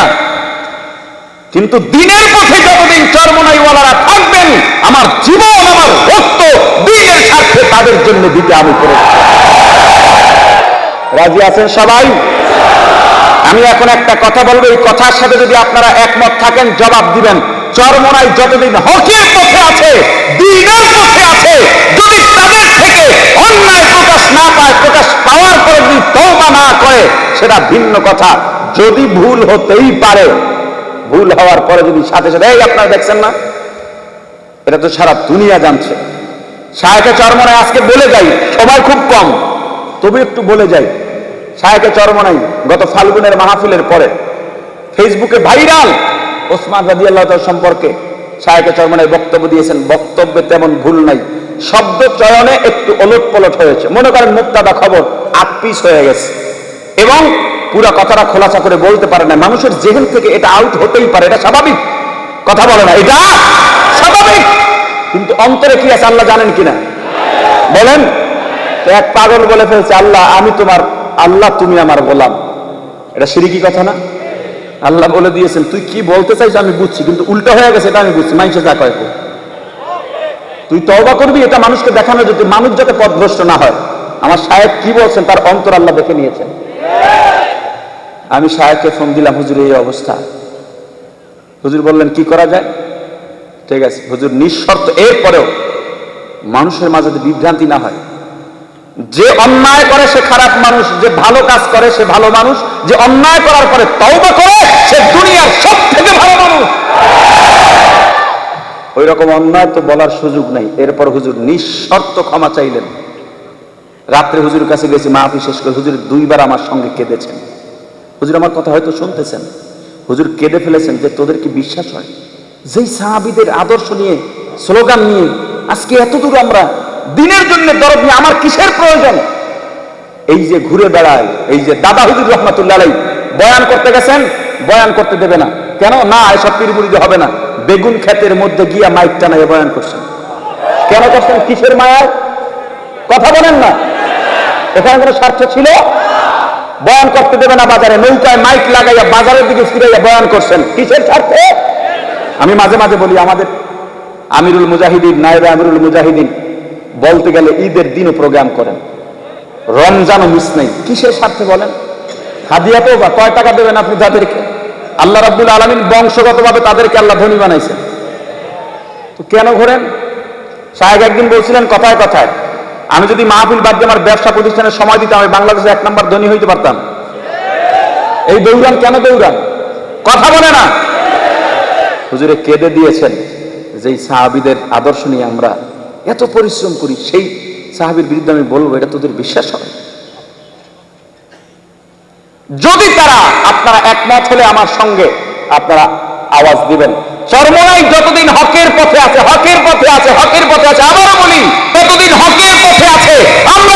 কিন্তু দিনের পথে যতদিন চরমোনাইওয়ালারা থাকবেন, আমার জীবন, আমার রক্ত দিনের স্বার্থে তাদের জন্য দিতে আমি করে। রাজি আছেন সবাই? আমি এখন একটা কথা বলবো, এই কথার সাথে যদি আপনারা একমত থাকেন জবাব দিবেন। চরমোনাই যতদিন হকের পথে আছে, দ্বীনের পথে আছে, যদি তাদের থেকে অন্যায় প্রকাশ না পায়, প্রকাশ পাওয়ার পরে যদি তওবা না করে, সেটা ভিন্ন কথা। যদি ভুল হতেই পারে, ভুল হওয়ার পরে যদি সাথে সাথে, এই আপনারা দেখছেন না, এটা তো সারা দুনিয়া জানছে, শায়েখে চরমোনাই আজকে বলে যাই, সবাই খুব কম, তবে একটু বলে যাই, শায়েখে চরমোনাই গত ফাল্গুনের মাহফিলের পরে ফেসবুকে ভাইরাল ওসমান রাদিয়াল্লাহু তাআলা সম্পর্কে শায়েখে চরমোনাই বক্তব্য দিয়েছেন। বক্তব্যে তেমন ভুল নাই, শব্দ চয়নে একটু ওলটপলট হয়েছে, মনে করেন মুক্তাদা খবর আটপিস হয়ে গেছে, এবং পুরো কথাটা খোলাসা করে বলতে পারে না। মানুষের জেহেন থেকে এটা আউট হতেই পারে, এটা স্বাভাবিক, কথা বলে না, এটা স্বাভাবিক, কিন্তু অন্তরে কি আছে আল্লাহ জানেন কিনা বলেন? এক পাগল বলে ফেলছে, আল্লাহ আমি তোমার, আল্লাহ তুমি আমার গোলাম, এটা শিরকি কথা না? আল্লাহ বলে দিয়েছেন, তুই কি বলতে চাইছ আমি বুঝছি, কিন্তু উল্টো হয়ে গেছে এটা আমি বুঝছি, মানুষে যা কয় তুই তওবা করবি, এটা মানুষকে দেখানো, যদি মানুষ যাতে পথভ্রষ্ট না হয়। আমার শায়েখ কি বলছেন তার অন্তর আল্লাহ দেখে নিয়েছেন। আমি শায়েখকে ফোন দিলাম, হুজুর এই অবস্থা। হুজুর বললেন কি করা যায়? ঠিক আছে হুজুর, নিঃশর্ত, এরপরেও মানুষের মাঝে বিভ্রান্তি না হয়, যে অন্যায় করে সে খারাপ মানুষ, যে ভালো কাজ করে সে ভালো মানুষ, যে অন্যায় করার পরে তওবা করে সে দুনিয়ার সব থেকে ভালো মানুষ। ওই রকম অন্যায় তো বলার সুযোগ নাই। এরপর হুজুর নিঃশর্ত ক্ষমা চাইলেন। রাত্রে হুজুরের কাছে গেছি, মাহফিল শেষ করে হুজুর দুইবার আমার সঙ্গে কেঁদেছেন। হুজুর আমার কথা হয়তো শুনতেছেন, হুজুর কেঁদে ফেলেছেন যে তোদের কি বিশ্বাস হয়, যেই সাহাবীদের আদর্শ নিয়ে, স্লোগান নিয়ে আজকে এতদূর আমরা দিনের জন্য দরদ নিয়ে, আমার কিসের প্রয়োজন? এই যে ঘুরে বেড়ায়, এই যে দাদা হুজুর রহমাতুল্লাহ আলাইহি বয়ান করতে গেছেন, বয়ান করতে দেবে না, কেন না? এসব পীরমুরিদি হবে না। বেগুন ক্ষেতের মধ্যে গিয়া মাইক টানাইয়া বয়ান করছেন, কেন করছেন? কিসের মায়ার কথা বলেন না? এখানে কোনো স্বার্থ ছিল? বয়ান করতে দেবে না বাজারে, নৌকায় মাইক লাগাইয়া বাজারের দিকে ফিরাইয়া বয়ান করছেন, কিসের স্বার্থে? আমি মাঝে মাঝে বলি, আমাদের আমিরুল মুজাহিদিন, নায়েবে আমিরুল মুজাহিদিন বলতে গেলে ঈদের দিনও প্রোগ্রাম করেন, রমজানও মিস নেই, কিসের স্বার্থে বলেন? হাদিয়াতেও বা কয় টাকা দেবেন আপনি যাদেরকে? আল্লাহ রাব্বুল আলামিন বংশগতভাবে তাদেরকে আল্লাহ ধনী বানাইছেন, তো কেন ঘোরেন? শায়েখ একদিন বলছিলেন কথায় কথায়, আমি যদি মাহফিল বাদ দিয়ে আমার ব্যবসা প্রতিষ্ঠানের সময় দিতাম, আমি বাংলাদেশে 1 নম্বর ধনী হইতে পারতাম। এই দৌড়ান কেন দৌড়ান? কথা বলে না? হুজুরে কেঁদে দিয়েছেন, যেই সাহাবীদের আদর্শ নিয়ে আমরা এত পরিশ্রম করি, সেই সাহাবীর বিরুদ্ধে আমি বলবো, এটা তোদের বিশ্বাস হয়? যদি তারা, আপনারা একমত হলে আমার সঙ্গে আপনারা আওয়াজ দিবেন। চরমোনাই যতদিন হকের পথে আছে, হকের পথে আছে, হকের পথে আছে, আবারও বলি, ততদিন হকের পথে আছে। আমরা